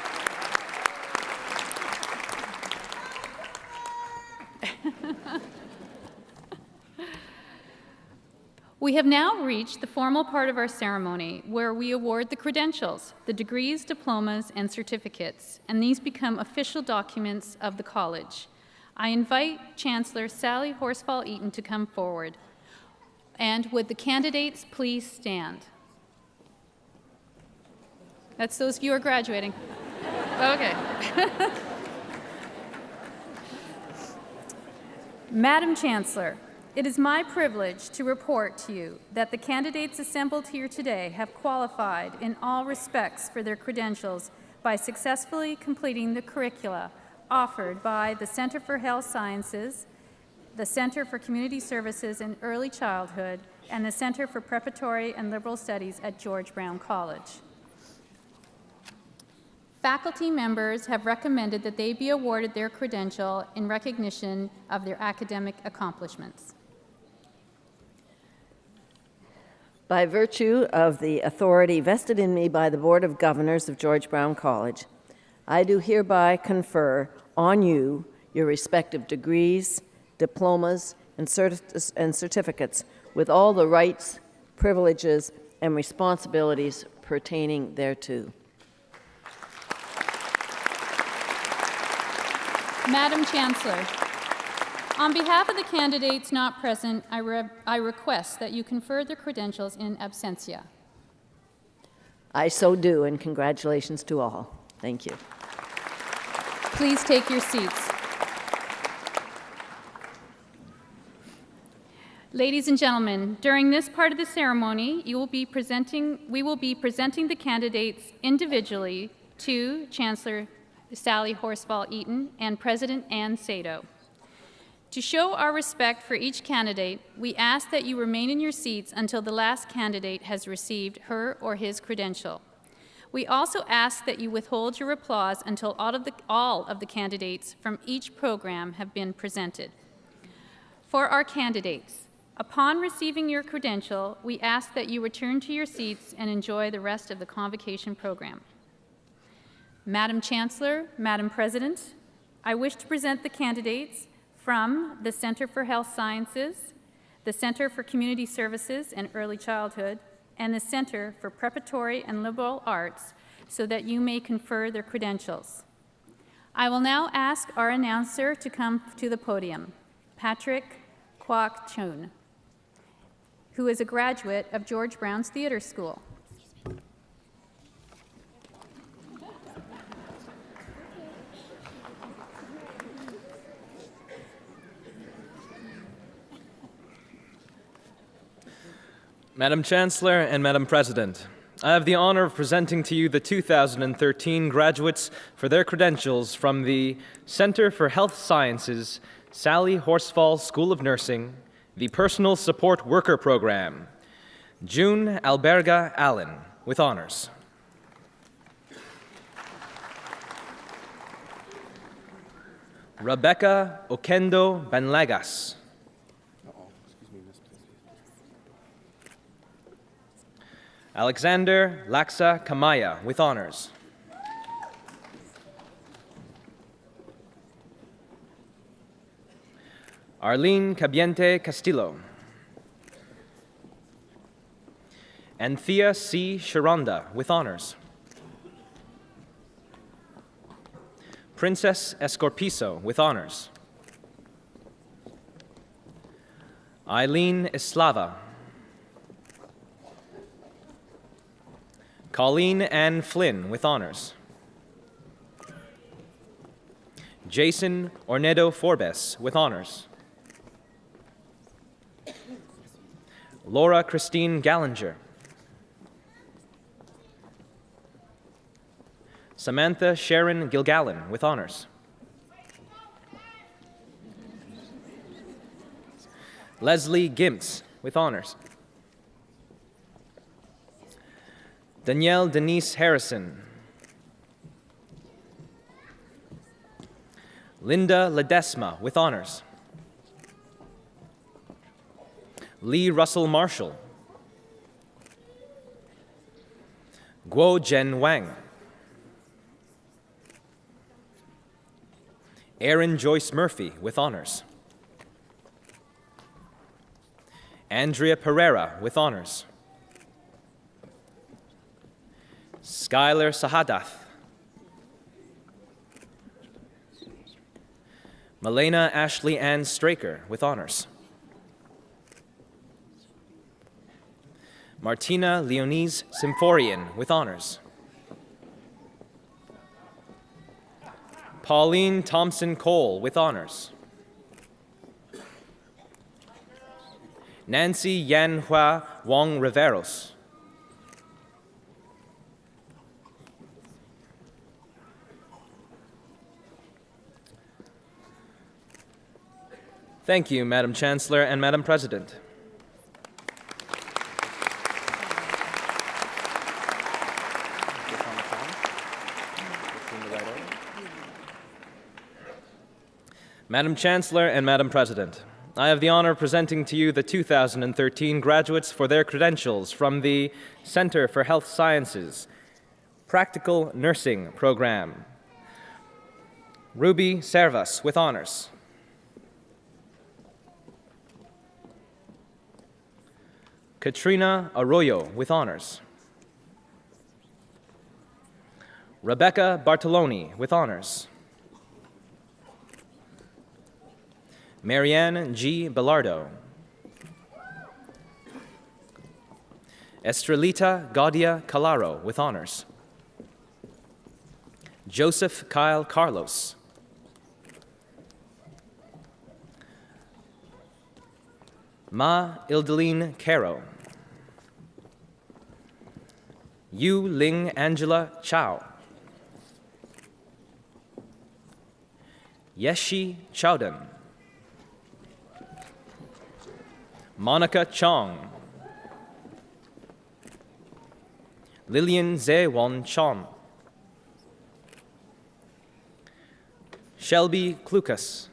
We have now reached the formal part of our ceremony where we award the credentials, the degrees, diplomas, and certificates, and these become official documents of the college. I invite Chancellor Sally Horsfall-Eaton to come forward. And would the candidates please stand? That's those of you who are graduating. Okay. Madam Chancellor, it is my privilege to report to you that the candidates assembled here today have qualified in all respects for their credentials by successfully completing the curricula offered by the Center for Health Sciences, the Center for Community Services and Early Childhood, and the Center for Preparatory and Liberal Studies at George Brown College. Faculty members have recommended that they be awarded their credential in recognition of their academic accomplishments. By virtue of the authority vested in me by the Board of Governors of George Brown College, I do hereby confer on you your respective degrees, diplomas, and certificates with all the rights, privileges, and responsibilities pertaining thereto. Madam Chancellor, on behalf of the candidates not present, I request that you confer their credentials in absentia. I so do, and congratulations to all. Thank you. Please take your seats. Ladies and gentlemen, during this part of the ceremony, we will be presenting the candidates individually to Chancellor Sally Horsfall-Eaton, and President Ann Sato. To show our respect for each candidate, we ask that you remain in your seats until the last candidate has received her or his credential. We also ask that you withhold your applause until all of the candidates from each program have been presented. For our candidates, upon receiving your credential, we ask that you return to your seats and enjoy the rest of the Convocation program. Madam Chancellor, Madam President, I wish to present the candidates from the Center for Health Sciences, the Center for Community Services and Early Childhood, and the Center for Preparatory and Liberal Arts so that you may confer their credentials. I will now ask our announcer to come to the podium, Patrick Kwok Chun, who is a graduate of George Brown's Theater School. Madam Chancellor and Madam President, I have the honor of presenting to you the 2013 graduates for their credentials from the Center for Health Sciences, Sally Horsfall School of Nursing, the Personal Support Worker Program. June Alberga Allen, with honors. Rebecca Okendo Banlagas. Alexander Laksa Kamaya, with honors. Arlene Cabiente Castillo. Anthea C. Sharonda, with honors. Princess Escorpizo, with honors. Eileen Eslava. Colleen Ann Flynn, with honors. Jason Ornedo Forbes, with honors. Laura Christine Gallinger. Samantha Sharon Gilgallen, with honors. Leslie Gimps, with honors. Danielle Denise Harrison. Linda Ledesma, with honors. Lee Russell Marshall. Guo Jen Wang. Erin Joyce Murphy, with honors. Andrea Pereira, with honors. Skylar Sahadath. Malena Ashley Ann Straker, with honors. Martina Leonise Symphorian, with honors. Pauline Thompson Cole, with honors. Nancy Yanhua Wong Riveros. Thank you, Madam Chancellor and Madam President. Madam Chancellor and Madam President, I have the honor of presenting to you the 2013 graduates for their credentials from the Center for Health Sciences Practical Nursing Program. Ruby Servas, with honors. Katrina Arroyo, with honors. Rebecca Bartoloni, with honors. Marianne G. Bellardo. Estrelita Gaudia Calaro, with honors. Joseph Kyle Carlos. Ma Ildeline Caro. Yu Ling Angela Chow. Yeshi Chowden, Monica Chong, Lillian Zewon Chon, Shelby Klukas,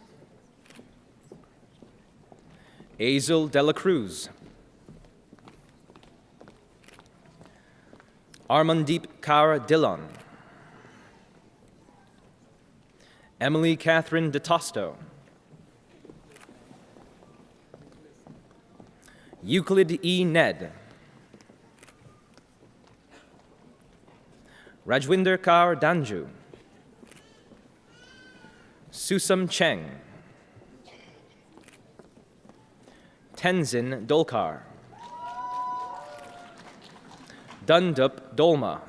Azel Dela Cruz, Armandeep Kaur Dillon, Emily Catherine DeTosto, Euclid E. Ned, Rajwinder Kaur Danju, Susam Cheng, Tenzin Dolkar, Dundup Dolma,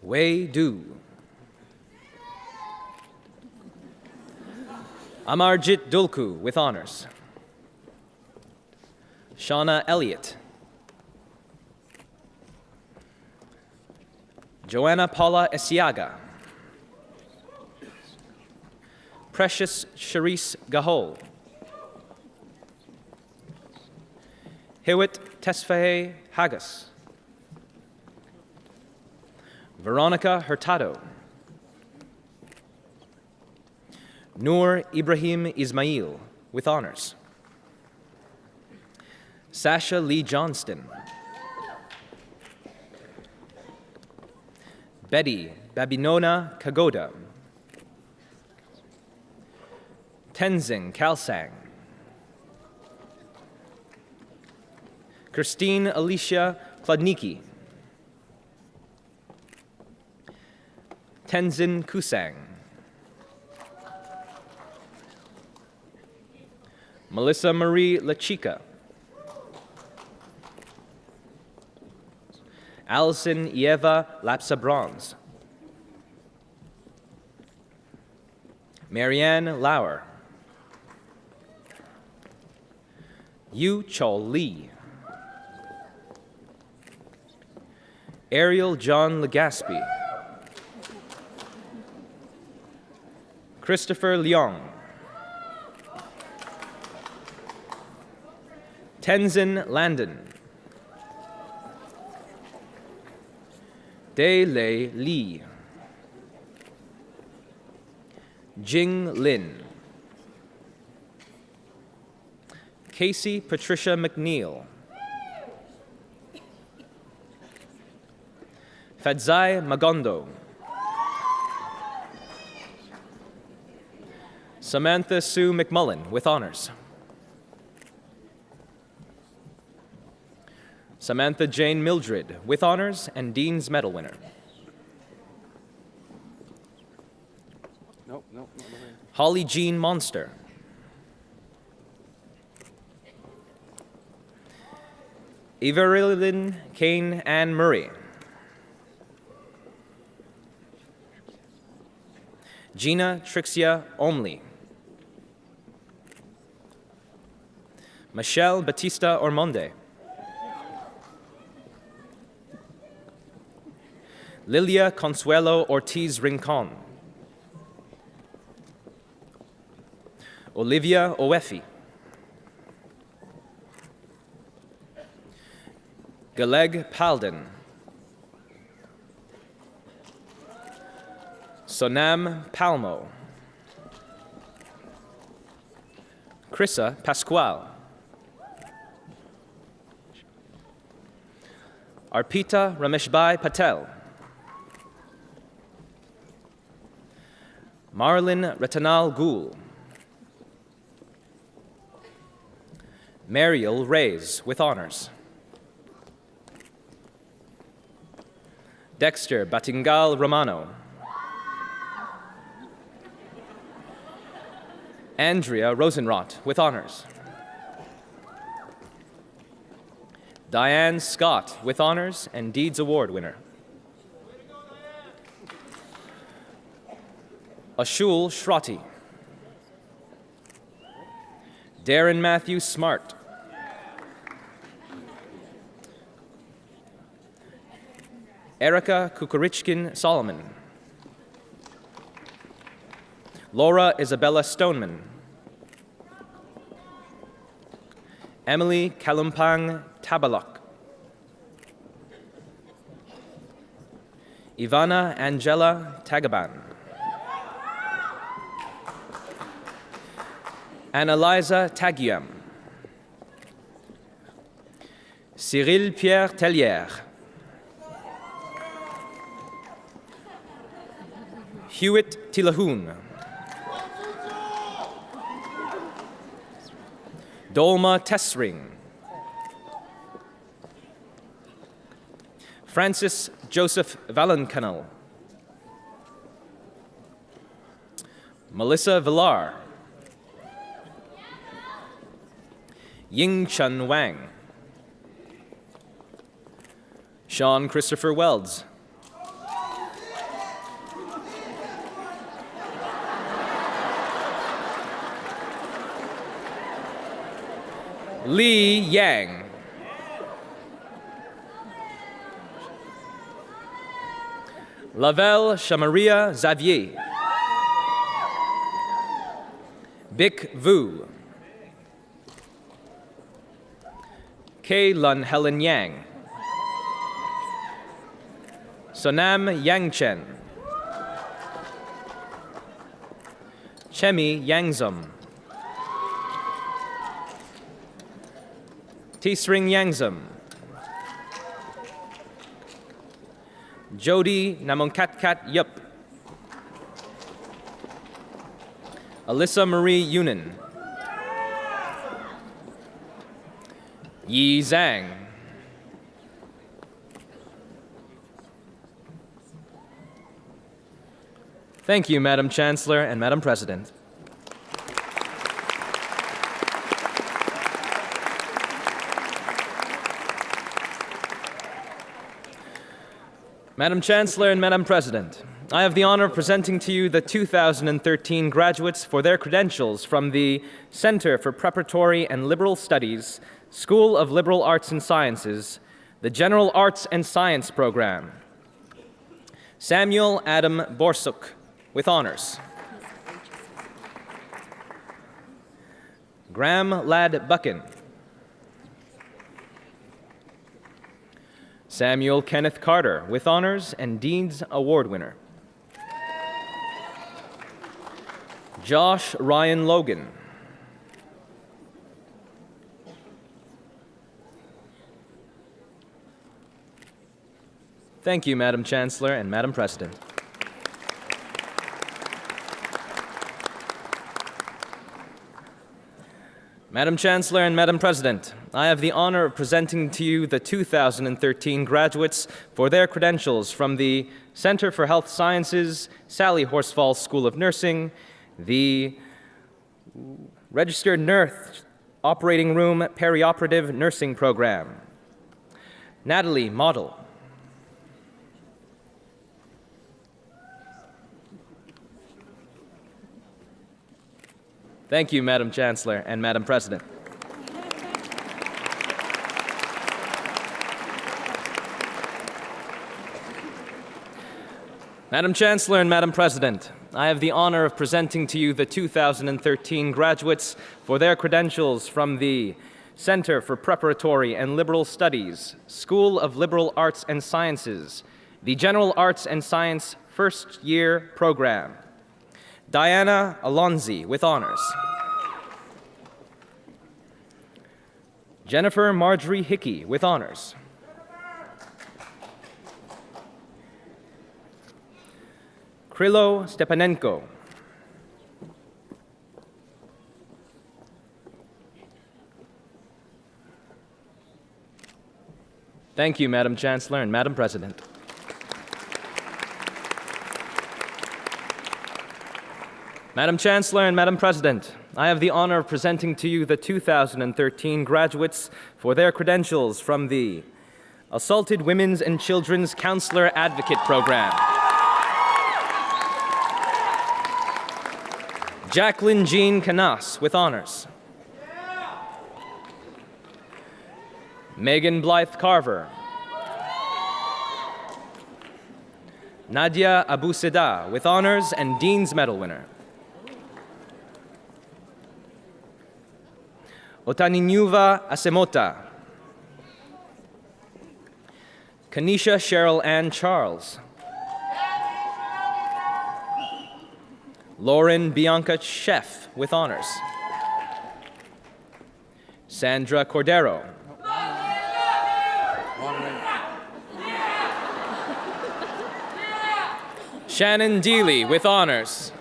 Wei Du, Amarjit Dulku with honors, Shauna Elliott, Joanna Paula Esiaga, Precious Charisse Gahol, Hewitt Tesfaye Haggis, Veronica Hurtado, Noor Ibrahim Ismail with honors, Sasha Lee Johnston, Betty Babinona Kagoda, Tenzing Kalsang, Christine Alicia Kladnicki, Tenzin Kusang, Melissa Marie Lachica, Allison Eva Lapsa Bronze, Marianne Lauer, Yu Chol Lee, Ariel John Legaspi, Christopher Leong, Tenzin Landon, De Lei Li, Jing Lin, Casey Patricia McNeil, Fadzai Magondo, Samantha Sue McMullen with honors, Samantha Jane Mildred with honors and Dean's Medal winner, Holly Jean Monster, Everilyn Kane Ann Murray, Gina Trixia Omley, Michelle Batista Ormonde, Lilia Consuelo Ortiz Rincon, Olivia Owefi, Galeg Palden, Sonam Palmo, Krissa Pasquale, Arpita Rameshbai Patel, Marlin Retanal Gul, Mariel Reyes with honors, Dexter Batingal Romano, Andrea Rosenrott with honors, Diane Scott with honors and Deeds Award winner, Ashul Shrotti, Darren Matthew Smart, Erica Kukurichkin Solomon, Laura Isabella Stoneman. Emily Kalumpang Tabalok. Ivana Angela Tagaban. Annalisa Taguiam. Cyril Pierre Tellier. Hewitt Tilahoon. Dolma Tessring. Francis Joseph Valencanel. Melissa Villar. Ying Chun Wang. Sean Christopher Welds. Li Yang. Lavelle Chamaria Xavier. Bic Vu. Kay Lun Helen Yang. Sonam Yangchen. Chemi Yangzum. Tisring Yangzum. Jody Namonkatkat Yup. Alyssa Marie Yunin. Yi Zhang. Thank you, Madam Chancellor and Madam President. Madam Chancellor and Madam President, I have the honor of presenting to you the 2013 graduates for their credentials from the Center for Preparatory and Liberal Studies, School of Liberal Arts and Sciences, the General Arts and Science Program. Samuel Adam Borsuk, with honors. Graham Ladd Buchan. Samuel Kenneth Carter, with honors and Dean's Award winner. Josh Ryan Logan. Thank you, Madam Chancellor and Madam President. Madam Chancellor and Madam President, I have the honor of presenting to you the 2013 graduates for their credentials from the Center for Health Sciences, Sally Horsfall School of Nursing, the Registered Nurse Operating Room Perioperative Nursing Program. Natalie Model. Thank you, Madam Chancellor and Madam President. Madam Chancellor and Madam President, I have the honor of presenting to you the 2013 graduates for their credentials from the Center for Preparatory and Liberal Studies, School of Liberal Arts and Sciences, the General Arts and Science First Year Program. Diana Alonzi, with honors. Jennifer Marjorie Hickey, with honors. Krilo Stepanenko. Thank you, Madam Chancellor and Madam President. Madam Chancellor and Madam President, I have the honor of presenting to you the 2013 graduates for their credentials from the Assaulted Women's and Children's Counselor Advocate Program. Jacqueline Jean Canas, with honors. Megan Blythe Carver. Nadia Abu Seda, with honors and Dean's Medal winner. Otaninuva Asemota. Kanisha Cheryl Ann Charles. Lauren Bianca Chef with honors. Sandra Cordero. Shannon Deely with honors.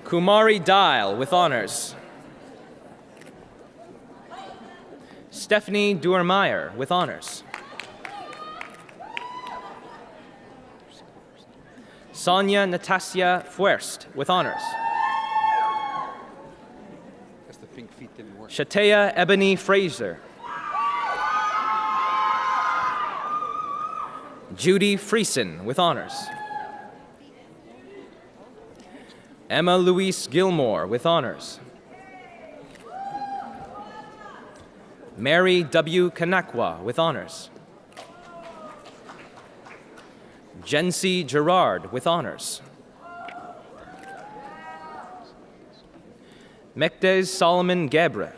Kumari Dial with honors. Stephanie Duermeyer with honors. Sonia Natasia Fuerst with honors. Shatea Ebony Fraser. Judy Friesen with honors. Emma Louise Gilmore with honors. Mary W. Kanakwa with honors. Jency Gerard with honors. Mekdes Solomon Gebre.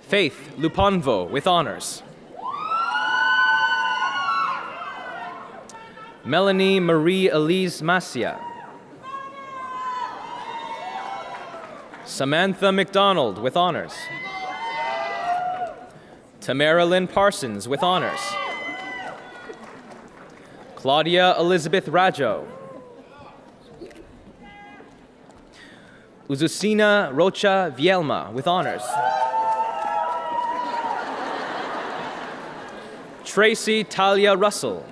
Faith Luponvo with honors. Melanie Marie Elise Macia. Samantha McDonald with honors. Tamara Lynn Parsons with honors. Claudia Elizabeth Rajo. Uzusina Rocha Vielma with honors. Tracy Talia Russell.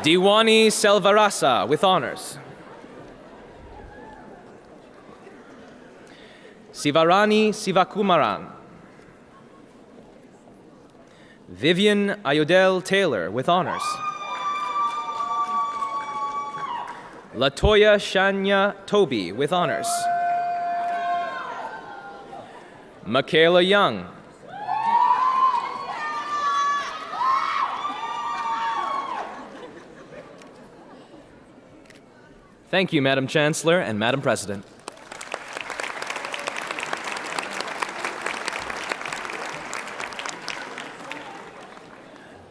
Diwani Selvarasa with honors. Sivarani Sivakumaran. Vivian Ayodel Taylor with honors. Latoya Shania Toby with honors. Michaela Young. Thank you, Madam Chancellor and Madam President.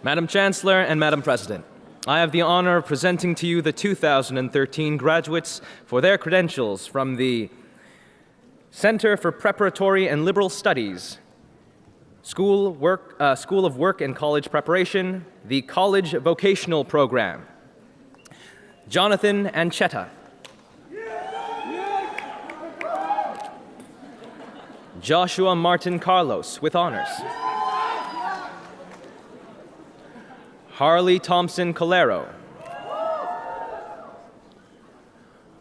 Madam Chancellor and Madam President, I have the honor of presenting to you the 2013 graduates for their credentials from the Center for Preparatory and Liberal Studies, School of Work and College Preparation, the College Vocational Program. Jonathan Anchetta. Joshua Martin Carlos with honors. Harley Thompson Calero.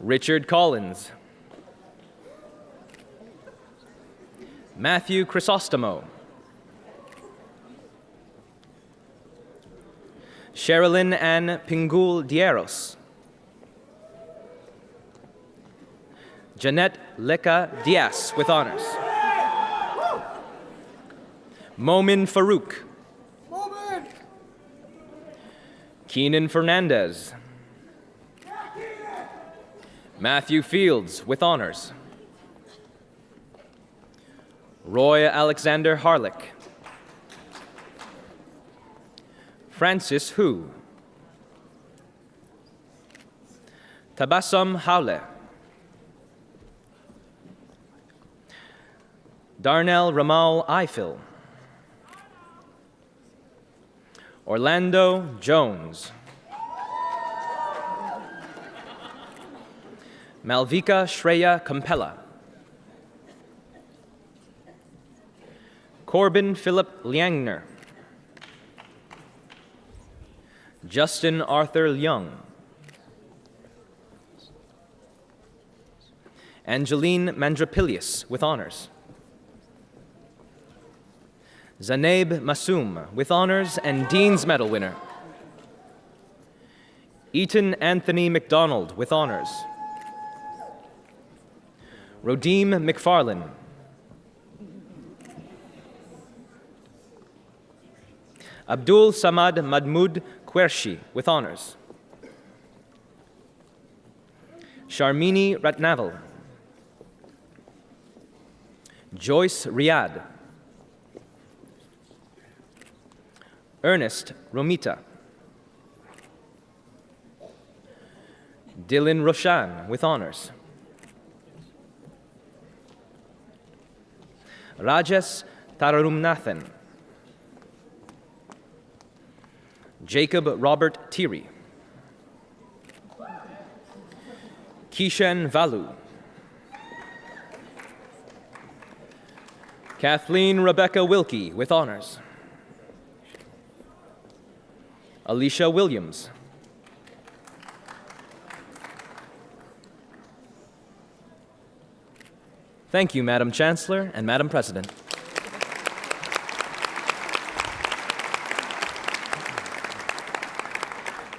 Richard Collins. Matthew Chrysostomo. Sherilyn Ann Pingul Dieros. Jeanette Leka Diaz with honors. Momin Farouk. Keenan Fernandez. Matthew Fields with honors. Roy Alexander Harlick. Francis Hu. Tabassum Howle. Darnell Ramal Eifel. Orlando Jones. Malvika Shreya Campella. Corbin Philip Liangner. Justin Arthur Young. Angeline Mandrapilius with honors. Zaneib Masoum with honors and Dean's Medal winner. Eaton Anthony McDonald with honors. Rodeem McFarlane. Abdul Samad Mahmood Quershi, with honors. Sharmini Ratnaval. Joyce Riyad. Ernest Romita. Dylan Roshan, with honors. Rajesh Tararumnathan. Jacob Robert Thierry. Kishan Valu. Kathleen Rebecca Wilkie, with honors. Alicia Williams. Thank you, Madam Chancellor and Madam President.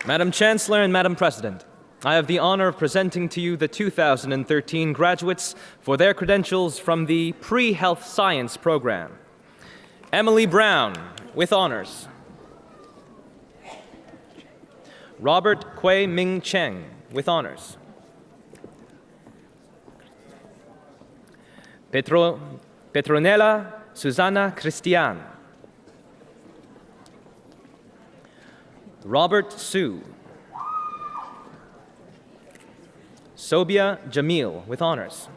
Madam Chancellor and Madam President, I have the honor of presenting to you the 2013 graduates for their credentials from the Pre-Health Science program. Emily Brown, with honors. Robert Kwei Ming Cheng, with honors. Petronella Susana Cristian. Robert Su. Sobia Jamil, with honors.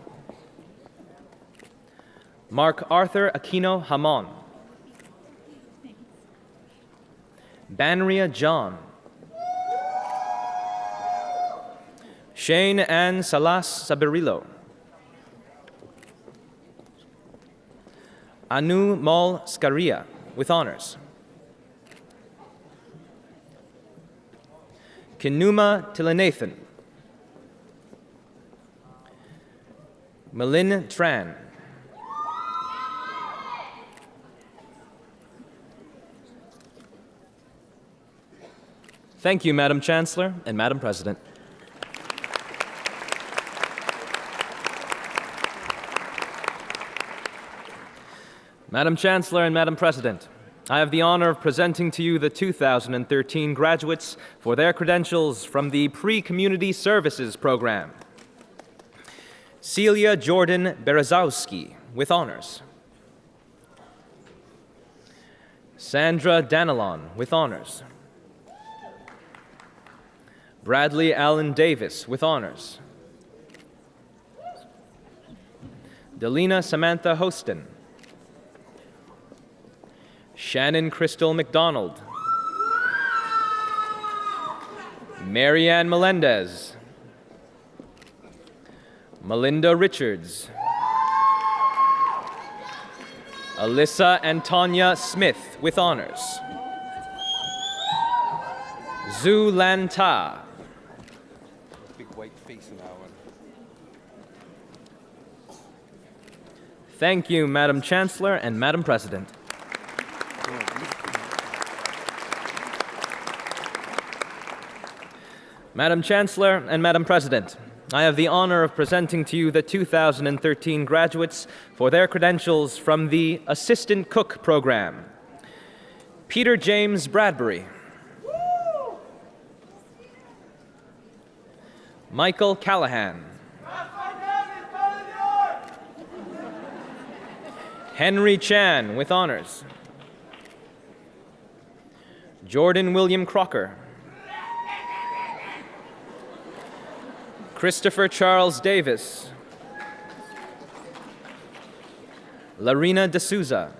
Mark Arthur Aquino Hamon. Banria John. Shane Ann Salas Saberillo. Anu Mal Scaria, with honors. Kinuma Tilanathan. Malin Tran. Thank you, Madam Chancellor and Madam President. Madam Chancellor and Madam President, I have the honor of presenting to you the 2013 graduates for their credentials from the Pre-Community Services program. Celia Jordan Berezowski, with honors. Sandra Danilon, with honors. Bradley Allen Davis, with honors. Delina Samantha Hostin. Shannon Crystal McDonald. Marianne Melendez. Melinda Richards. Alyssa Antonia Smith, with honors. Zhu Lan Ta. Big white face in that one. Thank you, Madam Chancellor and Madam President. Madam Chancellor and Madam President, I have the honor of presenting to you the 2013 graduates for their credentials from the Assistant Cook program. Peter James Bradbury. Michael Callahan. Henry Chan, with honors. Jordan William Crocker. Christopher Charles Davis. Larina D'Souza.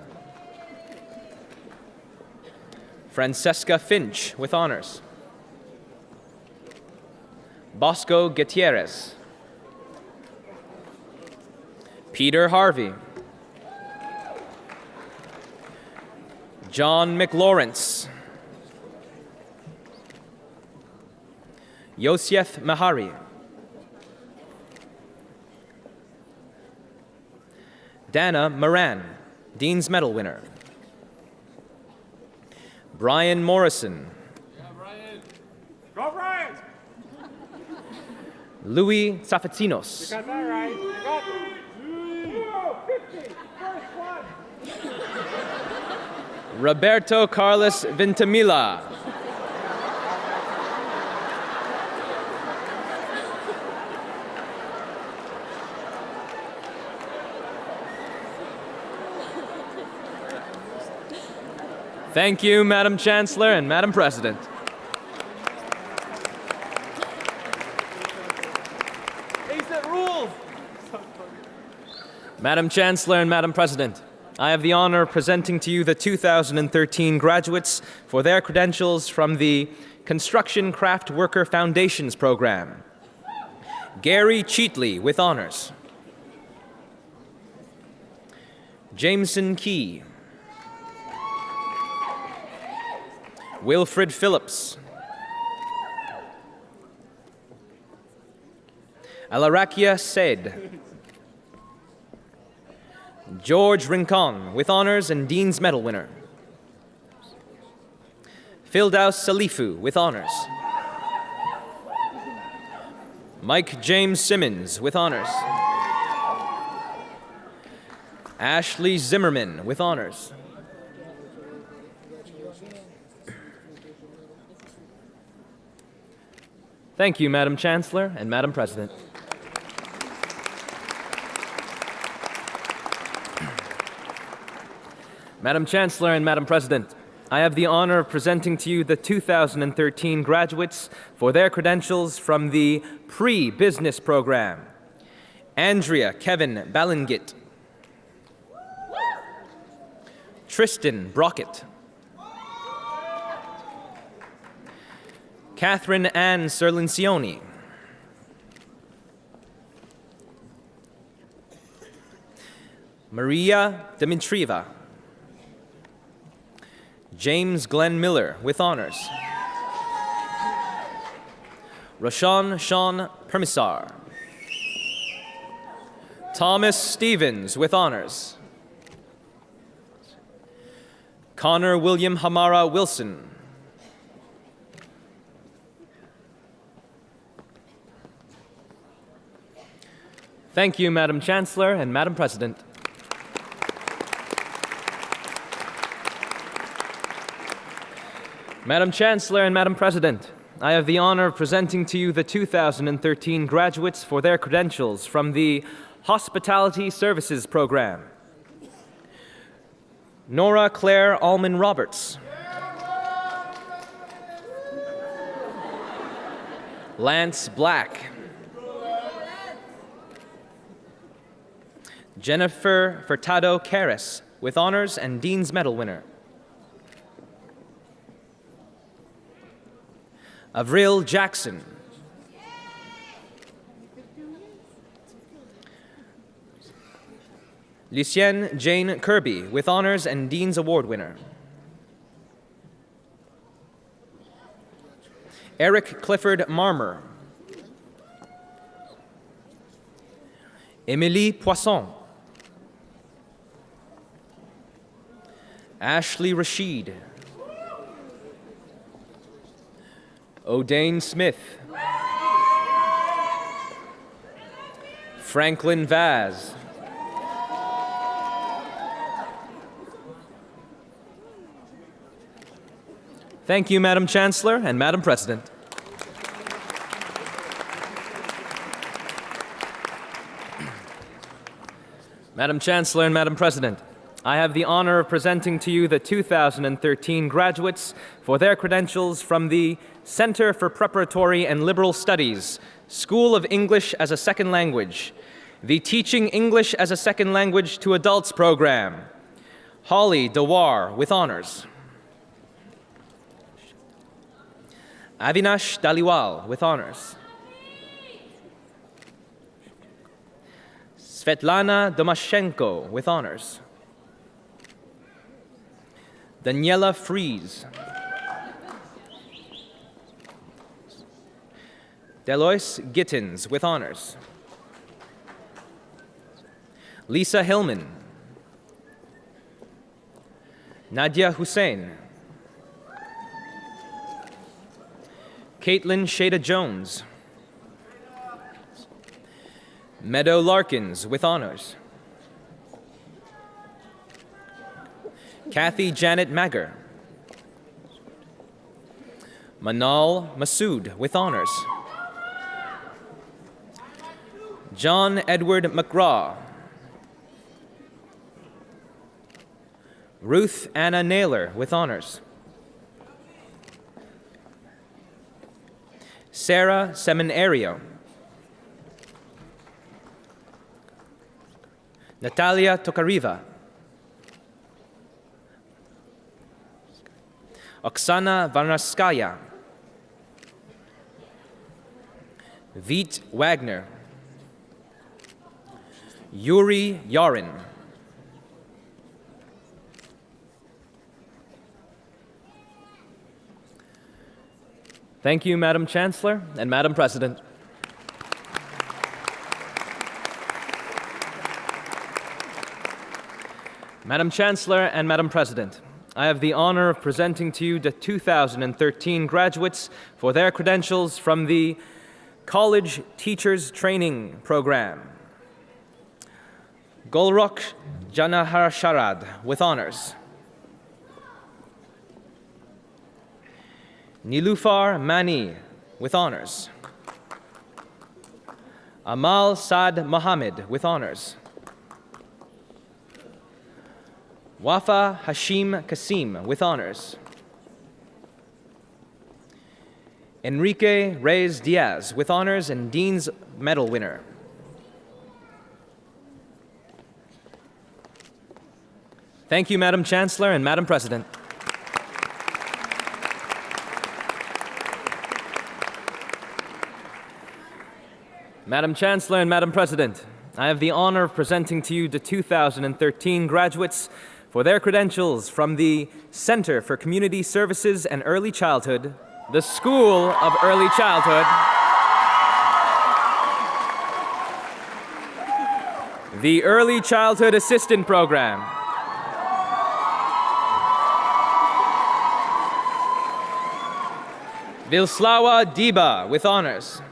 Francesca Finch, with honors. Bosco Gutierrez. Peter Harvey. John McLawrence. Yosef Mahari. Dana Moran, Dean's Medal winner. Brian Morrison. Yeah, Brian. Go, Brian! Louis Safatsinos. You got that right. You got that. 50, first one. Roberto Carlos Vintimilla. Thank you, Madam Chancellor and Madam President. Madam Chancellor and Madam President, I have the honor of presenting to you the 2013 graduates for their credentials from the Construction Craft Worker Foundations Program. Gary Cheatley with honors. Jameson Key. Wilfred Phillips. Alarakia Said. George Rincon with honors and Dean's Medal winner. Fildaus Salifu with honors. Mike James Simmons with honors. Ashley Zimmerman with honors. Thank you, Madam Chancellor and Madam President. Madam Chancellor and Madam President, I have the honor of presenting to you the 2013 graduates for their credentials from the Pre-Business Program. Andrea Kevin Balingit. Tristan Brockett. Catherine Ann Serlincioni. Maria Dimitrieva. James Glenn Miller with honors. Roshan Sean Permisar. Thomas Stevens with honors. Connor William Hamara Wilson. Thank you, Madam Chancellor and Madam President. Madam Chancellor and Madam President, I have the honor of presenting to you the 2013 graduates for their credentials from the Hospitality Services Program. Nora Claire Allman Roberts. Lance Black. Jennifer Furtado Karras with honors and Dean's Medal winner. Avril Jackson. Lucienne Jane Kirby with honors and Dean's Award winner. Eric Clifford Marmer. Émilie Poisson. Ashley Rashid. O'Dane Smith. Franklin Vaz. Thank you, Madam Chancellor and Madam President. Madam Chancellor and Madam President, I have the honor of presenting to you the 2013 graduates for their credentials from the Center for Preparatory and Liberal Studies, School of English as a Second Language, the Teaching English as a Second Language to Adults program. Holly Dewar with honors. Avinash Daliwal with honors. Svetlana Domashenko with honors. Daniela Fries. Delois Gittins with honors. Lisa Hillman. Nadia Hussein. Caitlin Shada Jones. Meadow Larkins with honors. Kathy Janet Magger. Manal Masood with honors. John Edward McGraw. Ruth Anna Naylor with honors. Sarah Seminario. Natalia Tokariva. Oksana Varnarskaya. Vít Wagner. Yuri Yarin. Thank you, Madam Chancellor and Madam President. Madam Chancellor and Madam President, I have the honor of presenting to you the 2013 graduates for their credentials from the College Teachers Training Program. Golrukh Janaharsharad with honors. Nilufar Mani with honors. Amal Saad Mohammed with honors. Wafa Hashim Kasim with honors. Enrique Reyes Diaz with honors and Dean's Medal winner. Thank you, Madam Chancellor and Madam President. Madam Chancellor and Madam President, I have the honor of presenting to you the 2013 graduates for their credentials from the Center for Community Services and Early Childhood, the School of Early Childhood, the Early Childhood Assistant Program, Vilslawa Diba with honors.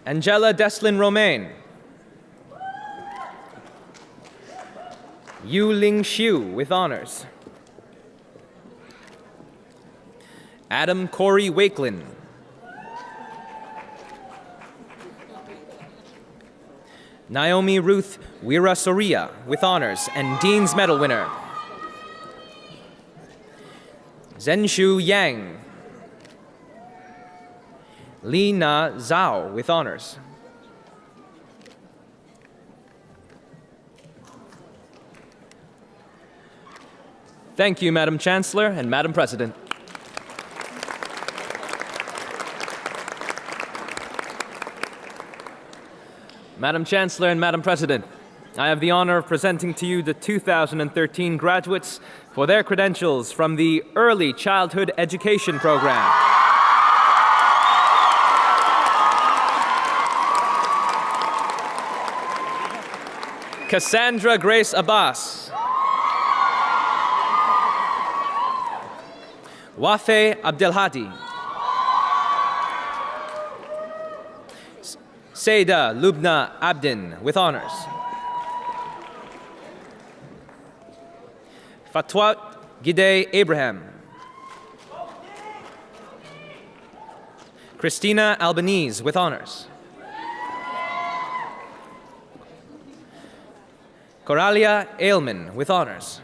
Angela Deslin Romaine. Yu Ling Xiu with honors. Adam Corey Wakelin. Naomi Ruth Weerasoria with honors and Dean's Medal winner. Zhenshu Yang. Li Na Zhao with honors. Thank you, Madam Chancellor and Madam President. Madam Chancellor and Madam President, I have the honor of presenting to you the 2013 graduates for their credentials from the Early Childhood Education Program. Cassandra Grace Abbas. Wafe Abdelhadi. Seyda Lubna Abdin with honors. Fatwat Gide Abraham. Christina Albanese with honors. Coralia Ailman with honors.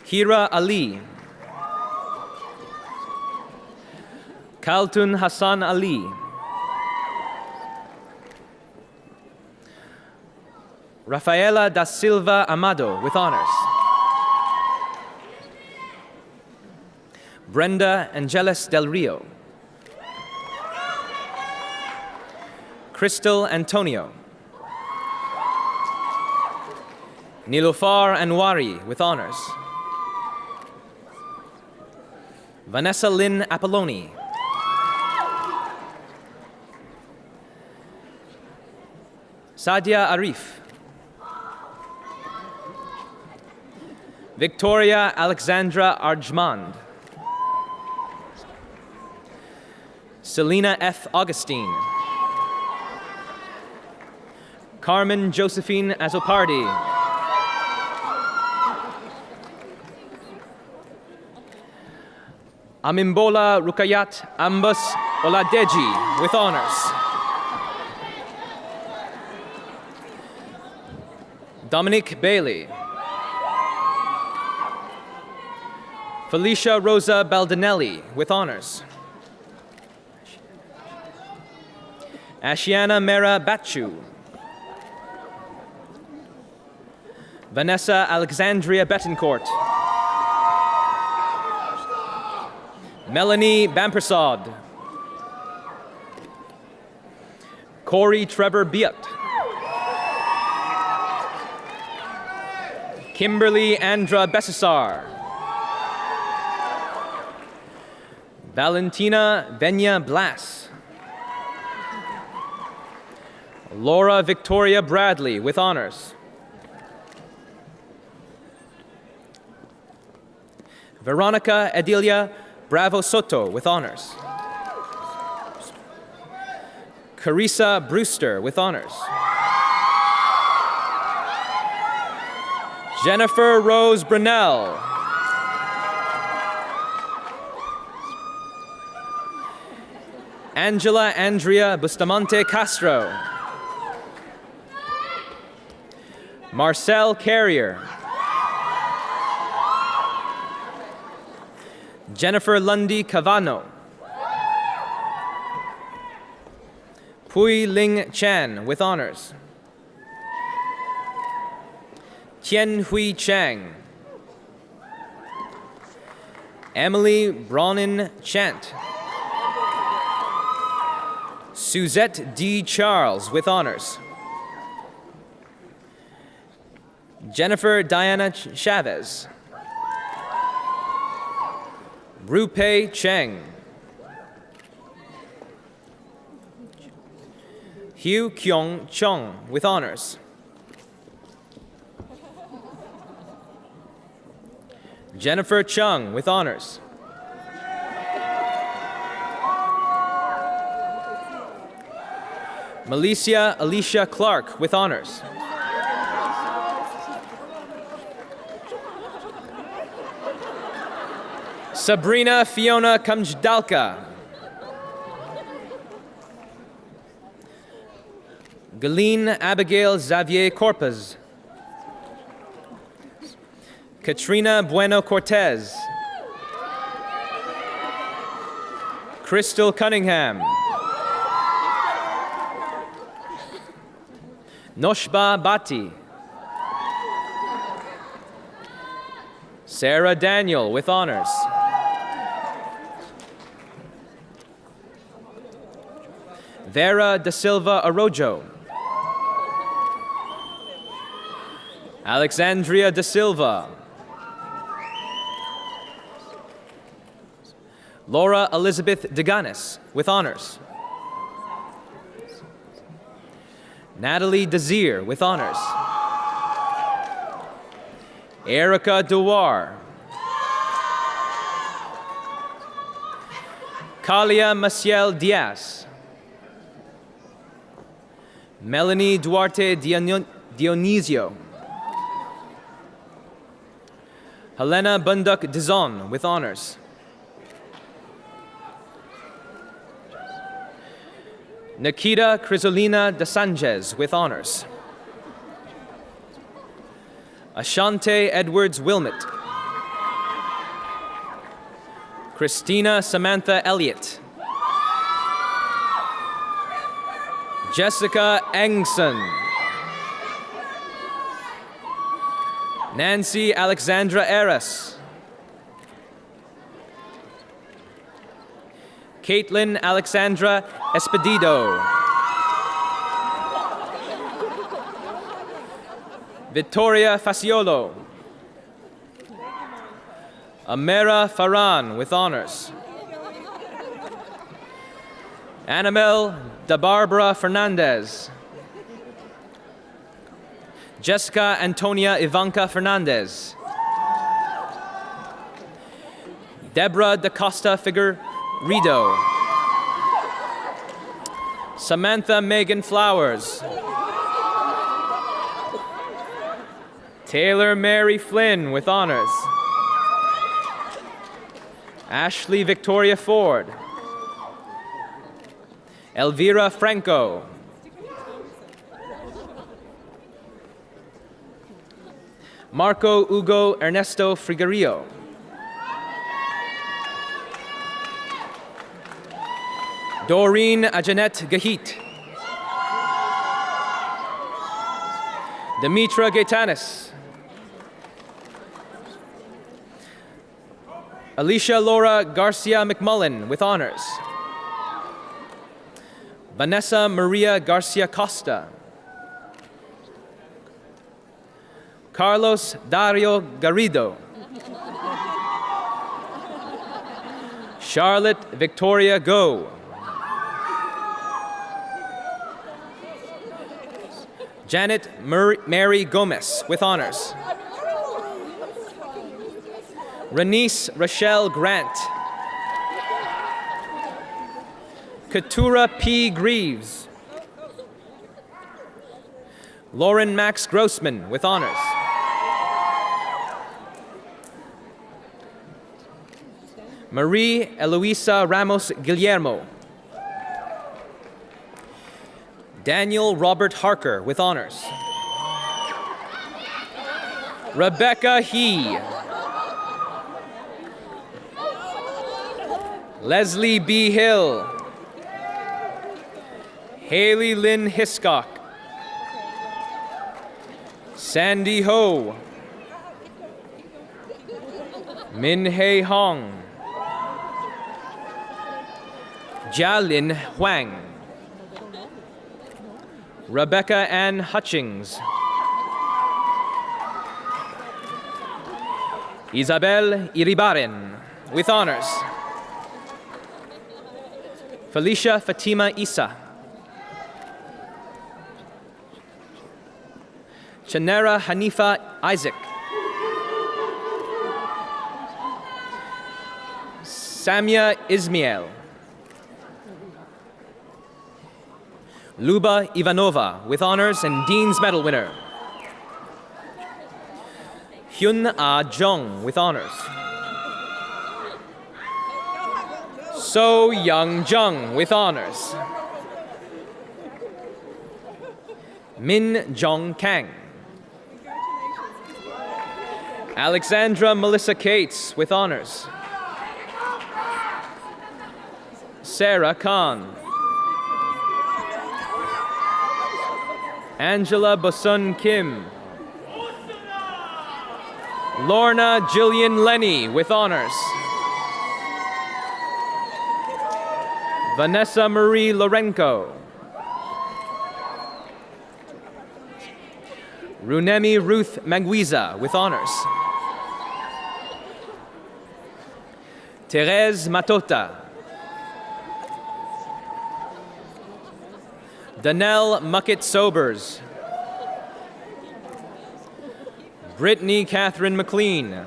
Hira Ali. Kaltun Hassan Ali. Rafaela da Silva Amado with honors. Brenda Angeles Del Rio. Crystal Antonio. Nilofar Anwari with honors. Vanessa Lynn Apolloni. Sadia Arif. Victoria Alexandra Arjmand. Selena F. Augustine. Carmen Josephine Azopardi. Amimbola Rukayat Ambas Oladeji with honors. Dominique Bailey. Felicia Rosa Baldinelli with honors. Ashiana Mera Bachu. Vanessa Alexandria Betancourt. Melanie Bampersad. Corey Trevor Biot. Kimberly Andra Bessasar. Valentina Venya Blas. Laura Victoria Bradley with honors. Veronica Edilia Bravo Soto with honors. Carissa Brewster with honors. Jennifer Rose Brunel. Angela Andrea Bustamante Castro. Marcel Carrier. Jennifer Lundy Cavano. Pui Ling Chan with honors. Tien Hui Chang. Emily Bronin Chant. Suzette D. Charles with honors. Jennifer Diana Chavez. Rupei Cheng. Hugh Kyung Chong with honors. Jennifer Chung with honors. Malicia Alicia Clark with honors. Sabrina Fiona Kamjdalka. Galeen Abigail Xavier Corpez. Katrina Bueno Cortez. Crystal Cunningham. Noshba Bati. Sarah Daniel with honors. Vera da Silva Arojo. Alexandria da Silva. Laura Elizabeth Deganis with honors. Natalie Desir with honors. Erica Dewar. Kalia Maciel Diaz. Melanie Duarte Dionisio. Helena Bunduk Dizon with honors. Nikita Crisolina de Sanchez with honors. Ashante Edwards Wilmot. Christina Samantha Elliott. Jessica Engson. Nancy Alexandra Eras. Caitlin Alexandra Espedido. Victoria Faciolo. Amera Farhan with honors. Annabelle da Barbara Fernandez. Jessica Antonia Ivanka Fernandez. Deborah da Costa Figueredo. Samantha Megan Flowers. Taylor Mary Flynn with honors. Ashley Victoria Ford. Elvira Franco. Marco Hugo Ernesto Frigarillo. Doreen Ajanet Gahit. Demetra Gaetanis. Alicia Laura Garcia McMullen with honors. Vanessa Maria Garcia Costa. Carlos Dario Garrido. Charlotte Victoria Go. Janet Mary Gomez with honors. Renice Rochelle Grant. Keturah P. Greaves. Lauren Max Grossman with honors. Marie Eloisa Ramos Guillermo. Daniel Robert Harker with honors. Rebecca He. Leslie B. Hill. Haley Lynn Hiscock. Sandy Ho. Min Hei Hong. Jialin Huang. Rebecca Ann Hutchings. Isabel Iribarren with honors. Felicia Fatima Isa. Chanera Hanifa Isaac. Samia Ismail. Luba Ivanova with honors and Dean's Medal winner. Hyun Ah Jung with honors. So Young Jung with honors. Min Jong Kang. Alexandra Melissa Cates with honors. Sarah Khan. Angela Bosun Kim. Lorna Jillian Lenny with honors. Vanessa Marie Lorenko. Runemi Ruth Manguiza with honors. Therese Matota. Danelle Muckett Sobers. Brittany Catherine McLean.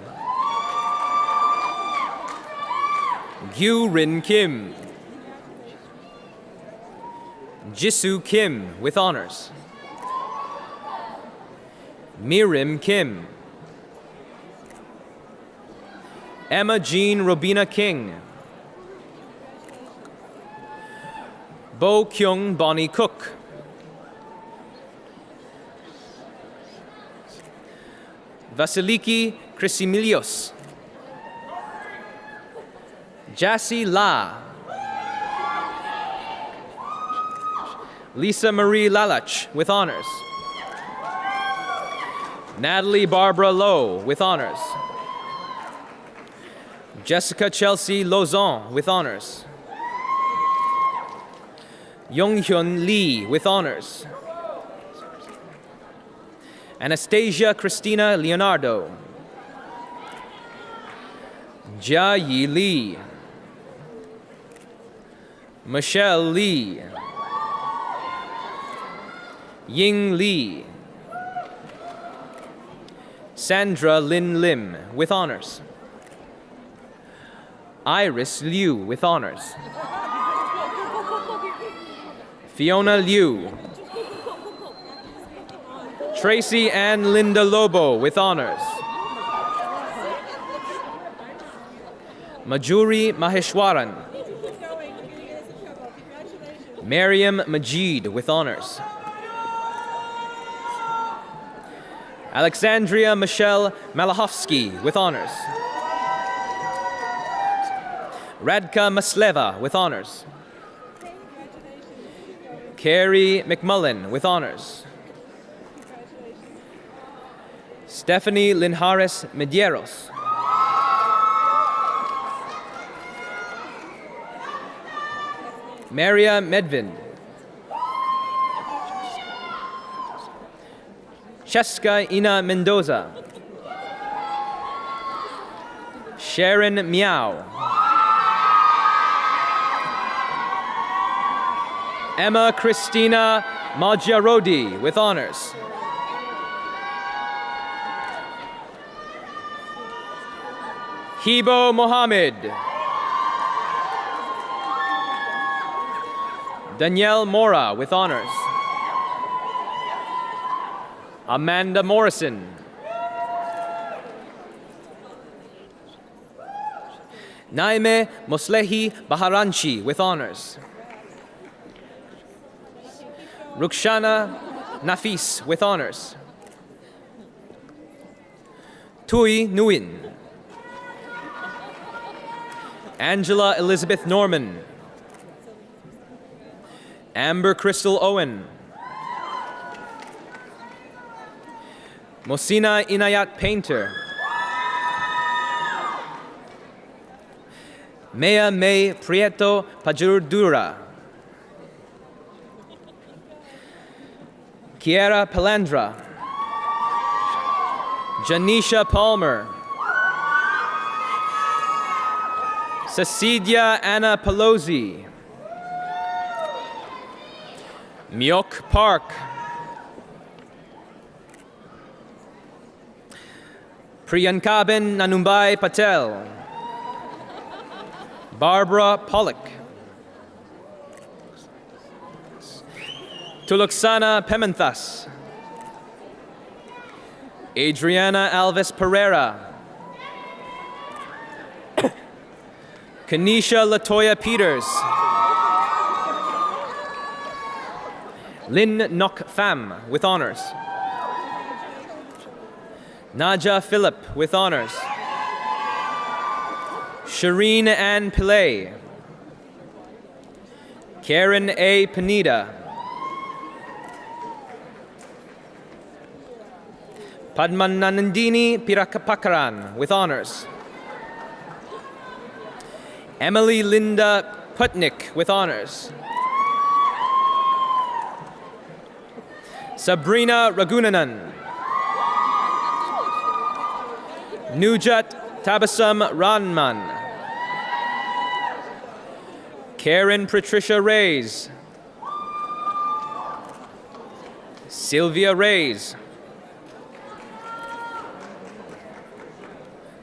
Gyu Rin Kim. Jisoo Kim with honors. Mirim Kim. Emma Jean Robina King. Bo Kyung Bonnie Cook. Vasiliki Krisimilios. Jassy La. Lisa Marie Lalach with honors. Natalie Barbara Lowe with honors. Jessica Chelsea Lozon with honors. Yonghyun Lee with honors. Anastasia Christina Leonardo. Jia Yi Lee. Michelle Lee. Ying Lee. Sandra Lin Lim with honors. Iris Liu with honors. Fiona Liu. Tracy Ann Linda Lobo with honors. Majuri Maheshwaran. Mariam Majid with honors. Alexandria Michelle Malahovsky with honors. Radka Masleva with honors. Carrie McMullen with honors. Stephanie Linhares Medieros. Maria Medvin. Cheska Ina Mendoza. Sharon Miao. Emma Christina Maggiarodi with honors. Hibo Mohammed. Danielle Mora with honors. Amanda Morrison. Naime Moslehi Baharanchi with honors. Rukshana Nafis with honors. Tui Nguyen. Angela Elizabeth Norman. Amber Crystal Owen. Mosina Inayat Painter. Mea May Prieto Pajurdura. Kiera Palandra. Janisha Palmer. Cecilia Anna Pelosi. Myok Park. Priyankaben Nanumbai Patel. Barbara Pollock. Tuluksana Pementhas. Adriana Alves Pereira. Kanisha Latoya Peters. Lynn Nok Pham with honors. Naja Philip with honors. Shireen Ann Pillay. Karen A. Panida. Padmanandini Pirakapakaran with honors. Emily Linda Putnick with honors. Sabrina Ragunanan. Nujat Tabasum Ranman. Karen Patricia Reyes. Sylvia Reyes.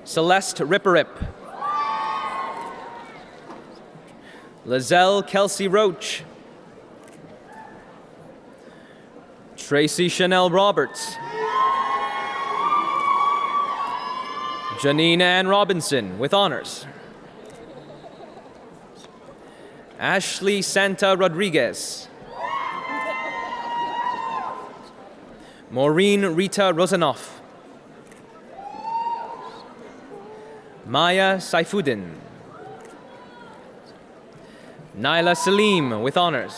Celeste Ripperip. Lizelle Kelsey Roach. Tracy Chanel Roberts. Janine Ann Robinson with honors. Ashley Santa Rodriguez. Maureen Rita Rosanoff. Maya Saifuddin. Naila Salim with honors.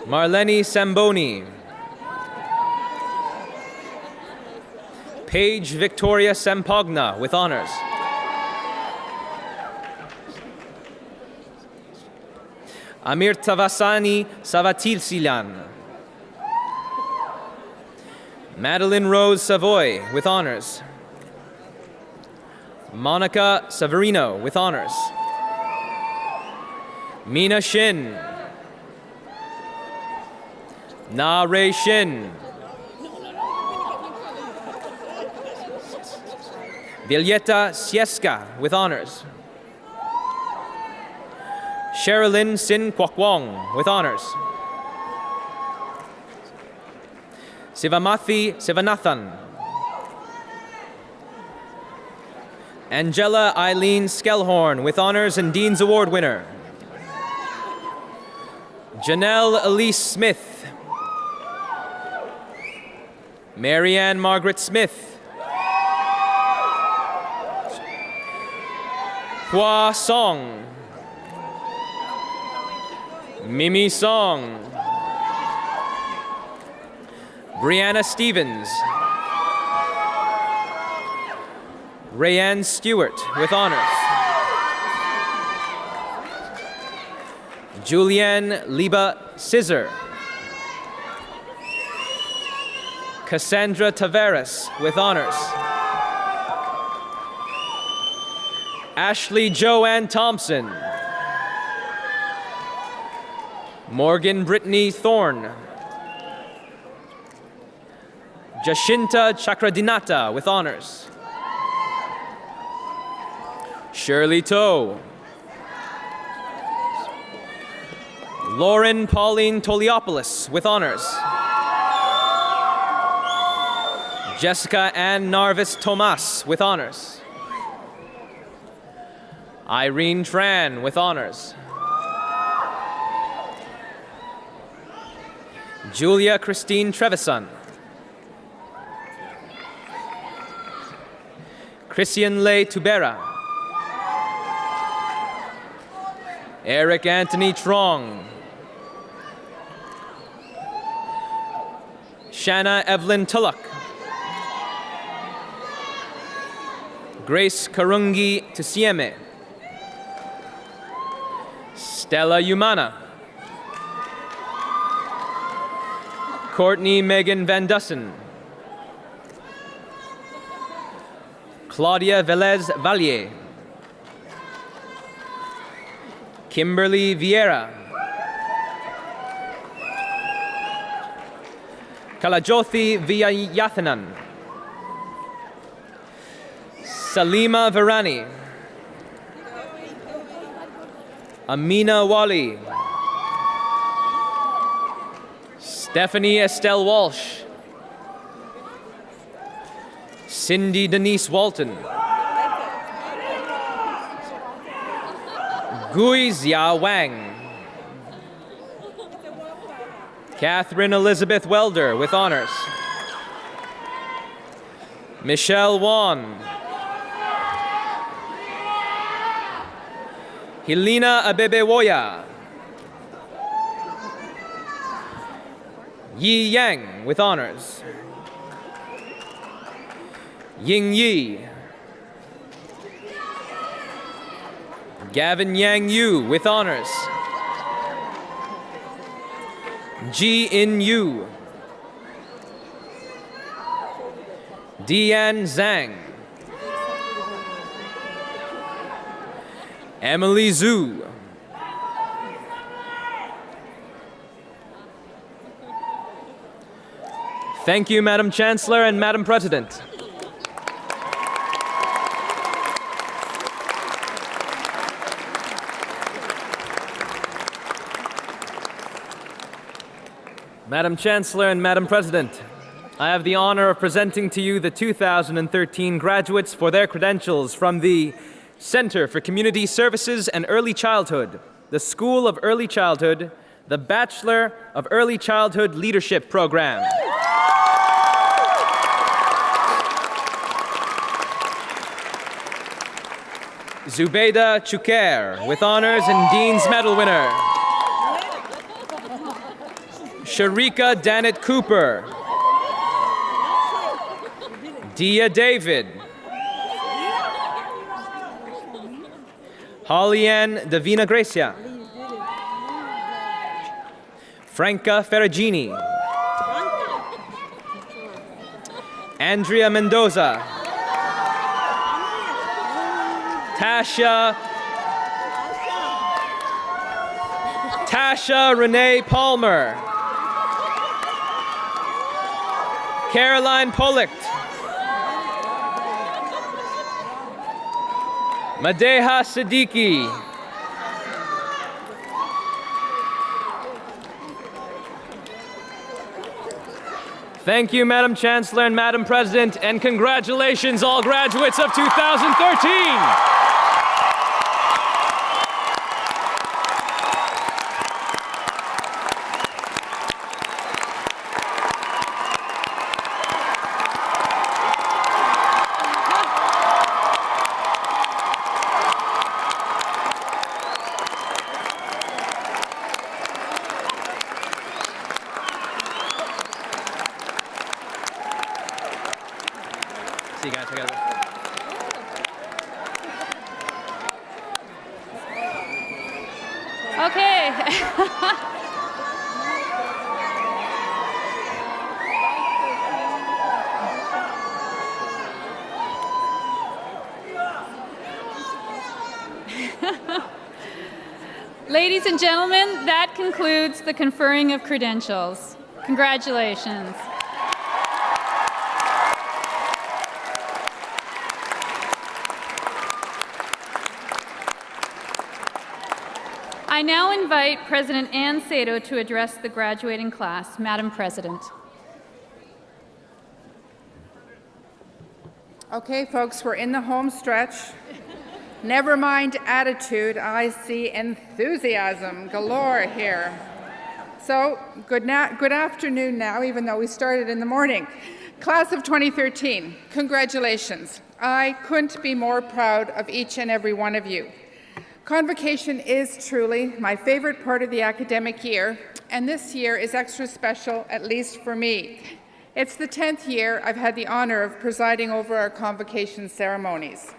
Marlene Samboni. Paige Victoria Sampogna with honors. Amir Tavasani Savatilsilan. Madeline Rose Savoy with honors. Monica Severino with honors. Mina Shin. Na Rei Shin. Violeta Sieska with honors. Sherilyn Sin Kwok Wong with honors. Sivamathi Sivanathan. Angela Eileen Skellhorn, with honors and Dean's Award winner. Janelle Elise Smith. Marianne Margaret Smith. Hua Song. Mimi Song. Brianna Stevens. Rayanne Stewart, with honors. Julianne Liba Scissor. Cassandra Taveras, with honors. Ashley Joanne Thompson. Morgan Brittany Thorne. Jashinta Chakradinata, with honors. Shirley Toe. Lauren Pauline Toliopoulos, with honors. Jessica Ann Narvis Tomas, with honors. Irene Tran, with honors. Julia Christine Trevisan. Christian Lay Tubera. Eric Anthony Trong. Shanna Evelyn Tullock. Grace Karungi Tusieme. Stella Umana. Courtney Megan Van Dussen. Claudia Velez Valier. Kimberly Vieira. Kalajothi Viyathanan. Salima Varani. Amina Wali. Stephanie Estelle Walsh. Cindy Denise Walton. Gui Zia Wang. Catherine Elizabeth Welder, with honors. Michelle Wan. Helena Abebewoya. Yi Yang, with honors. Ying Yi. Gavin Yang Yu, with honors. Ji In Yu. Deanne Zhang. Emily Zhu. Thank you, Madam Chancellor and Madam President. Madam Chancellor and Madam President, I have the honor of presenting to you the 2013 graduates for their credentials from the Center for Community Services and Early Childhood, the School of Early Childhood, the Bachelor of Early Childhood Leadership Program. Zubeida Chuker, with honors and Dean's Medal winner. Sharika Danet Cooper. Dia David. Hollyann Davina Gracia. Franca Ferragini. Andrea Mendoza. Tasha Renee Palmer. Caroline Pollicht. Madeha Siddiqui. Thank you, Madam Chancellor and Madam President, and congratulations, all graduates of 2013! See you guys together. Okay. Ladies and gentlemen, that concludes the conferring of credentials. Congratulations. I now invite President Ann Sato to address the graduating class. Madam President. Okay, folks, we're in the home stretch. Never mind attitude, I see enthusiasm galore here. So, good afternoon now, even though we started in the morning. Class of 2013, congratulations. I couldn't be more proud of each and every one of you. Convocation is truly my favorite part of the academic year, and this year is extra special, at least for me. It's the 10th year I've had the honor of presiding over our convocation ceremonies.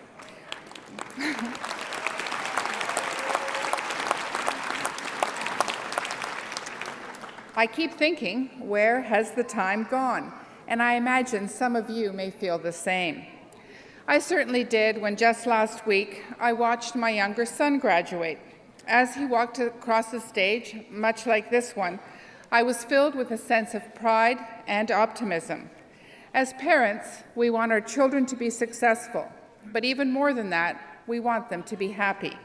I keep thinking, where has the time gone? And I imagine some of you may feel the same. I certainly did when just last week I watched my younger son graduate. As he walked across the stage, much like this one, I was filled with a sense of pride and optimism. As parents, we want our children to be successful, but even more than that, we want them to be happy.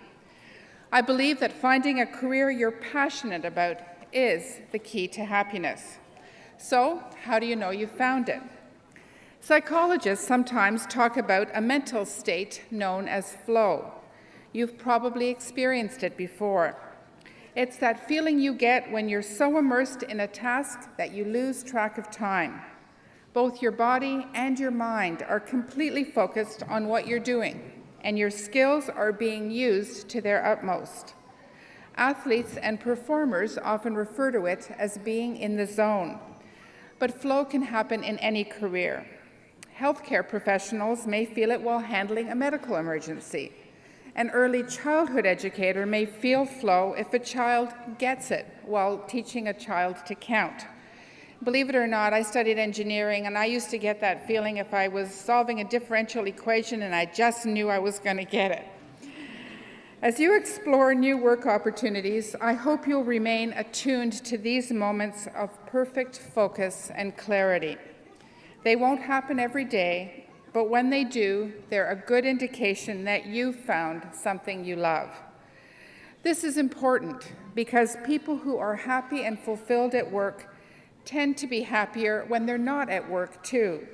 I believe that finding a career you're passionate about is the key to happiness. So, how do you know you found it? Psychologists sometimes talk about a mental state known as flow. You've probably experienced it before. It's that feeling you get when you're so immersed in a task that you lose track of time. Both your body and your mind are completely focused on what you're doing, and your skills are being used to their utmost. Athletes and performers often refer to it as being in the zone, but flow can happen in any career. Healthcare professionals may feel it while handling a medical emergency. An early childhood educator may feel flow if a child gets it while teaching a child to count. Believe it or not, I studied engineering, and I used to get that feeling if I was solving a differential equation and I just knew I was going to get it. As you explore new work opportunities, I hope you'll remain attuned to these moments of perfect focus and clarity. They won't happen every day, but when they do, they're a good indication that you've found something you love. This is important because people who are happy and fulfilled at work tend to be happier when they're not at work too.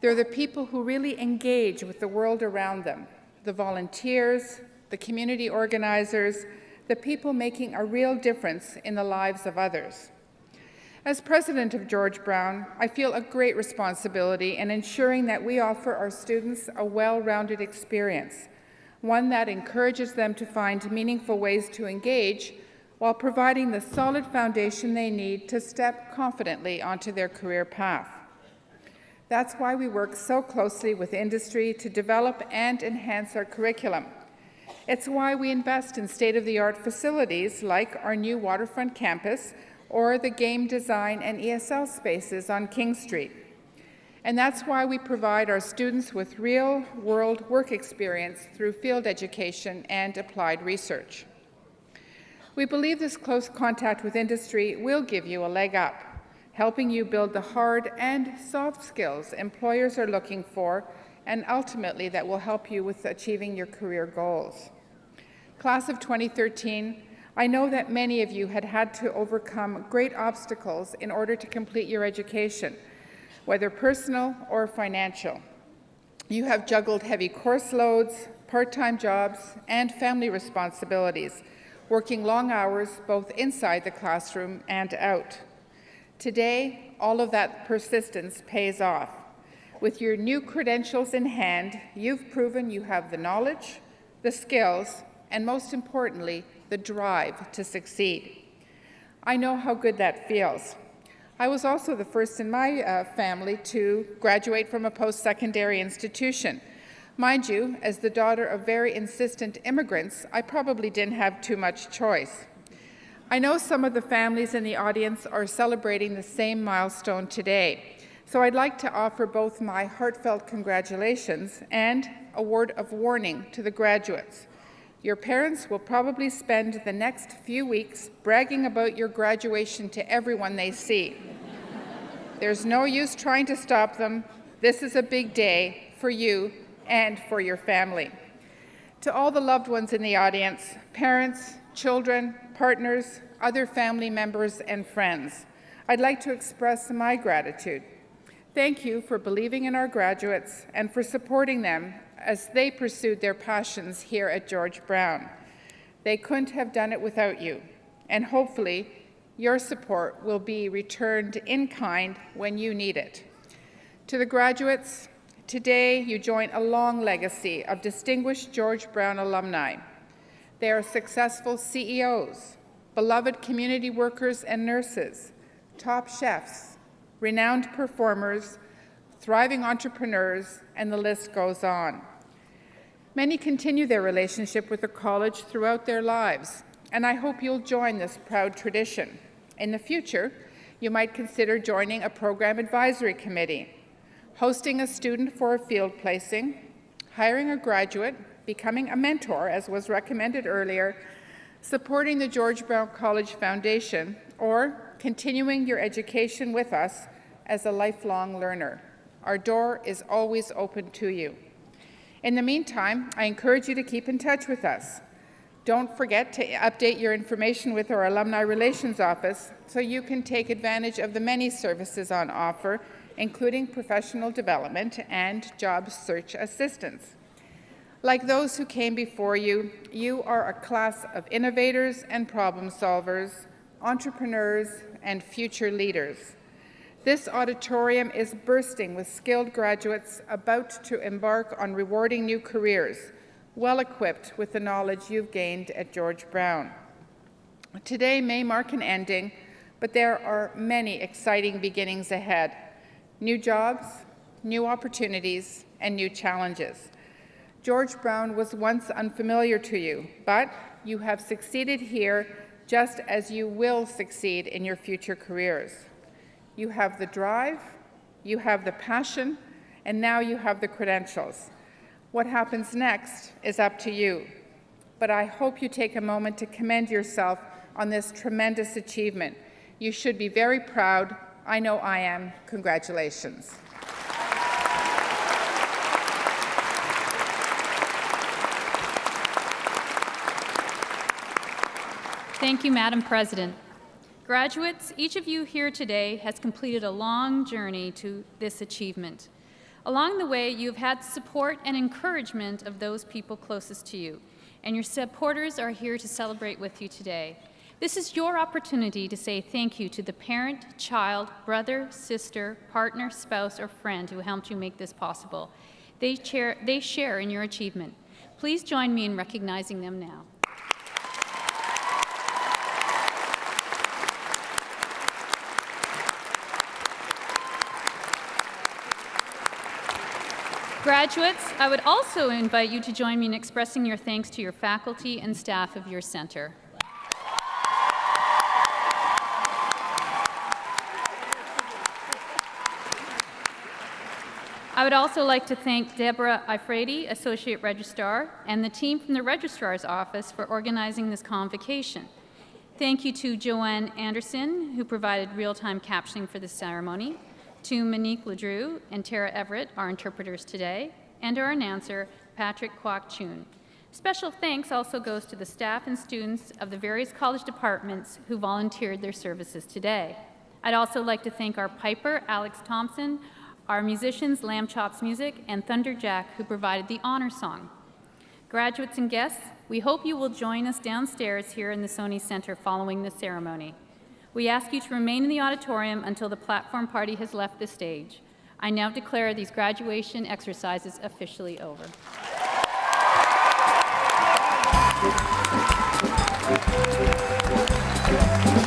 They're the people who really engage with the world around them, the volunteers, the community organizers, the people making a real difference in the lives of others. As president of George Brown, I feel a great responsibility in ensuring that we offer our students a well-rounded experience, one that encourages them to find meaningful ways to engage while providing the solid foundation they need to step confidently onto their career path. That's why we work so closely with industry to develop and enhance our curriculum. It's why we invest in state-of-the-art facilities like our new waterfront campus or the game design and ESL spaces on King Street. And that's why we provide our students with real-world work experience through field education and applied research. We believe this close contact with industry will give you a leg up, helping you build the hard and soft skills employers are looking for, and ultimately that will help you with achieving your career goals. Class of 2013, I know that many of you had to overcome great obstacles in order to complete your education, whether personal or financial. You have juggled heavy course loads, part-time jobs, and family responsibilities, working long hours both inside the classroom and out. Today, all of that persistence pays off. With your new credentials in hand, you've proven you have the knowledge, the skills, and most importantly, the drive to succeed. I know how good that feels. I was also the first in my family to graduate from a post-secondary institution. Mind you, as the daughter of very insistent immigrants, I probably didn't have too much choice. I know some of the families in the audience are celebrating the same milestone today, so I'd like to offer both my heartfelt congratulations and a word of warning to the graduates. Your parents will probably spend the next few weeks bragging about your graduation to everyone they see. There's no use trying to stop them. This is a big day for you and for your family. To all the loved ones in the audience, parents, children, partners, other family members, and friends, I'd like to express my gratitude. Thank you for believing in our graduates and for supporting them as they pursued their passions here at George Brown. They couldn't have done it without you, and hopefully your support will be returned in kind when you need it. To the graduates, today you join a long legacy of distinguished George Brown alumni. They are successful CEOs, beloved community workers and nurses, top chefs, renowned performers, thriving entrepreneurs, and the list goes on. Many continue their relationship with the college throughout their lives, and I hope you'll join this proud tradition. In the future, you might consider joining a program advisory committee, hosting a student for a field placing, hiring a graduate, becoming a mentor, as was recommended earlier, supporting the George Brown College Foundation, or continuing your education with us as a lifelong learner. Our door is always open to you. In the meantime, I encourage you to keep in touch with us. Don't forget to update your information with our Alumni Relations Office so you can take advantage of the many services on offer, including professional development and job search assistance. Like those who came before you, you are a class of innovators and problem solvers, entrepreneurs, and future leaders. This auditorium is bursting with skilled graduates about to embark on rewarding new careers, well equipped with the knowledge you've gained at George Brown. Today may mark an ending, but there are many exciting beginnings ahead. New jobs, new opportunities, and new challenges. George Brown was once unfamiliar to you, but you have succeeded here just as you will succeed in your future careers. You have the drive, you have the passion, and now you have the credentials. What happens next is up to you, but I hope you take a moment to commend yourself on this tremendous achievement. You should be very proud. I know I am. Congratulations. Thank you, Madam President. Graduates, each of you here today has completed a long journey to this achievement. Along the way, you've had support and encouragement of those people closest to you, and your supporters are here to celebrate with you today. This is your opportunity to say thank you to the parent, child, brother, sister, partner, spouse, or friend who helped you make this possible. They share in your achievement. Please join me in recognizing them now. Graduates, I would also invite you to join me in expressing your thanks to your faculty and staff of your center. I would also like to thank Deborah Ifredi, Associate Registrar, and the team from the Registrar's Office for organizing this convocation. Thank you to Joanne Anderson, who provided real-time captioning for this ceremony, to Monique Ledrew and Tara Everett, our interpreters today, and our announcer, Patrick Kwok-Chun. Special thanks also goes to the staff and students of the various college departments who volunteered their services today. I'd also like to thank our piper, Alex Thompson, our musicians, Lamb Chops Music, and Thunder Jack, who provided the honor song. Graduates and guests, we hope you will join us downstairs here in the Sony Center following the ceremony. We ask you to remain in the auditorium until the platform party has left the stage. I now declare these graduation exercises officially over. Thank you.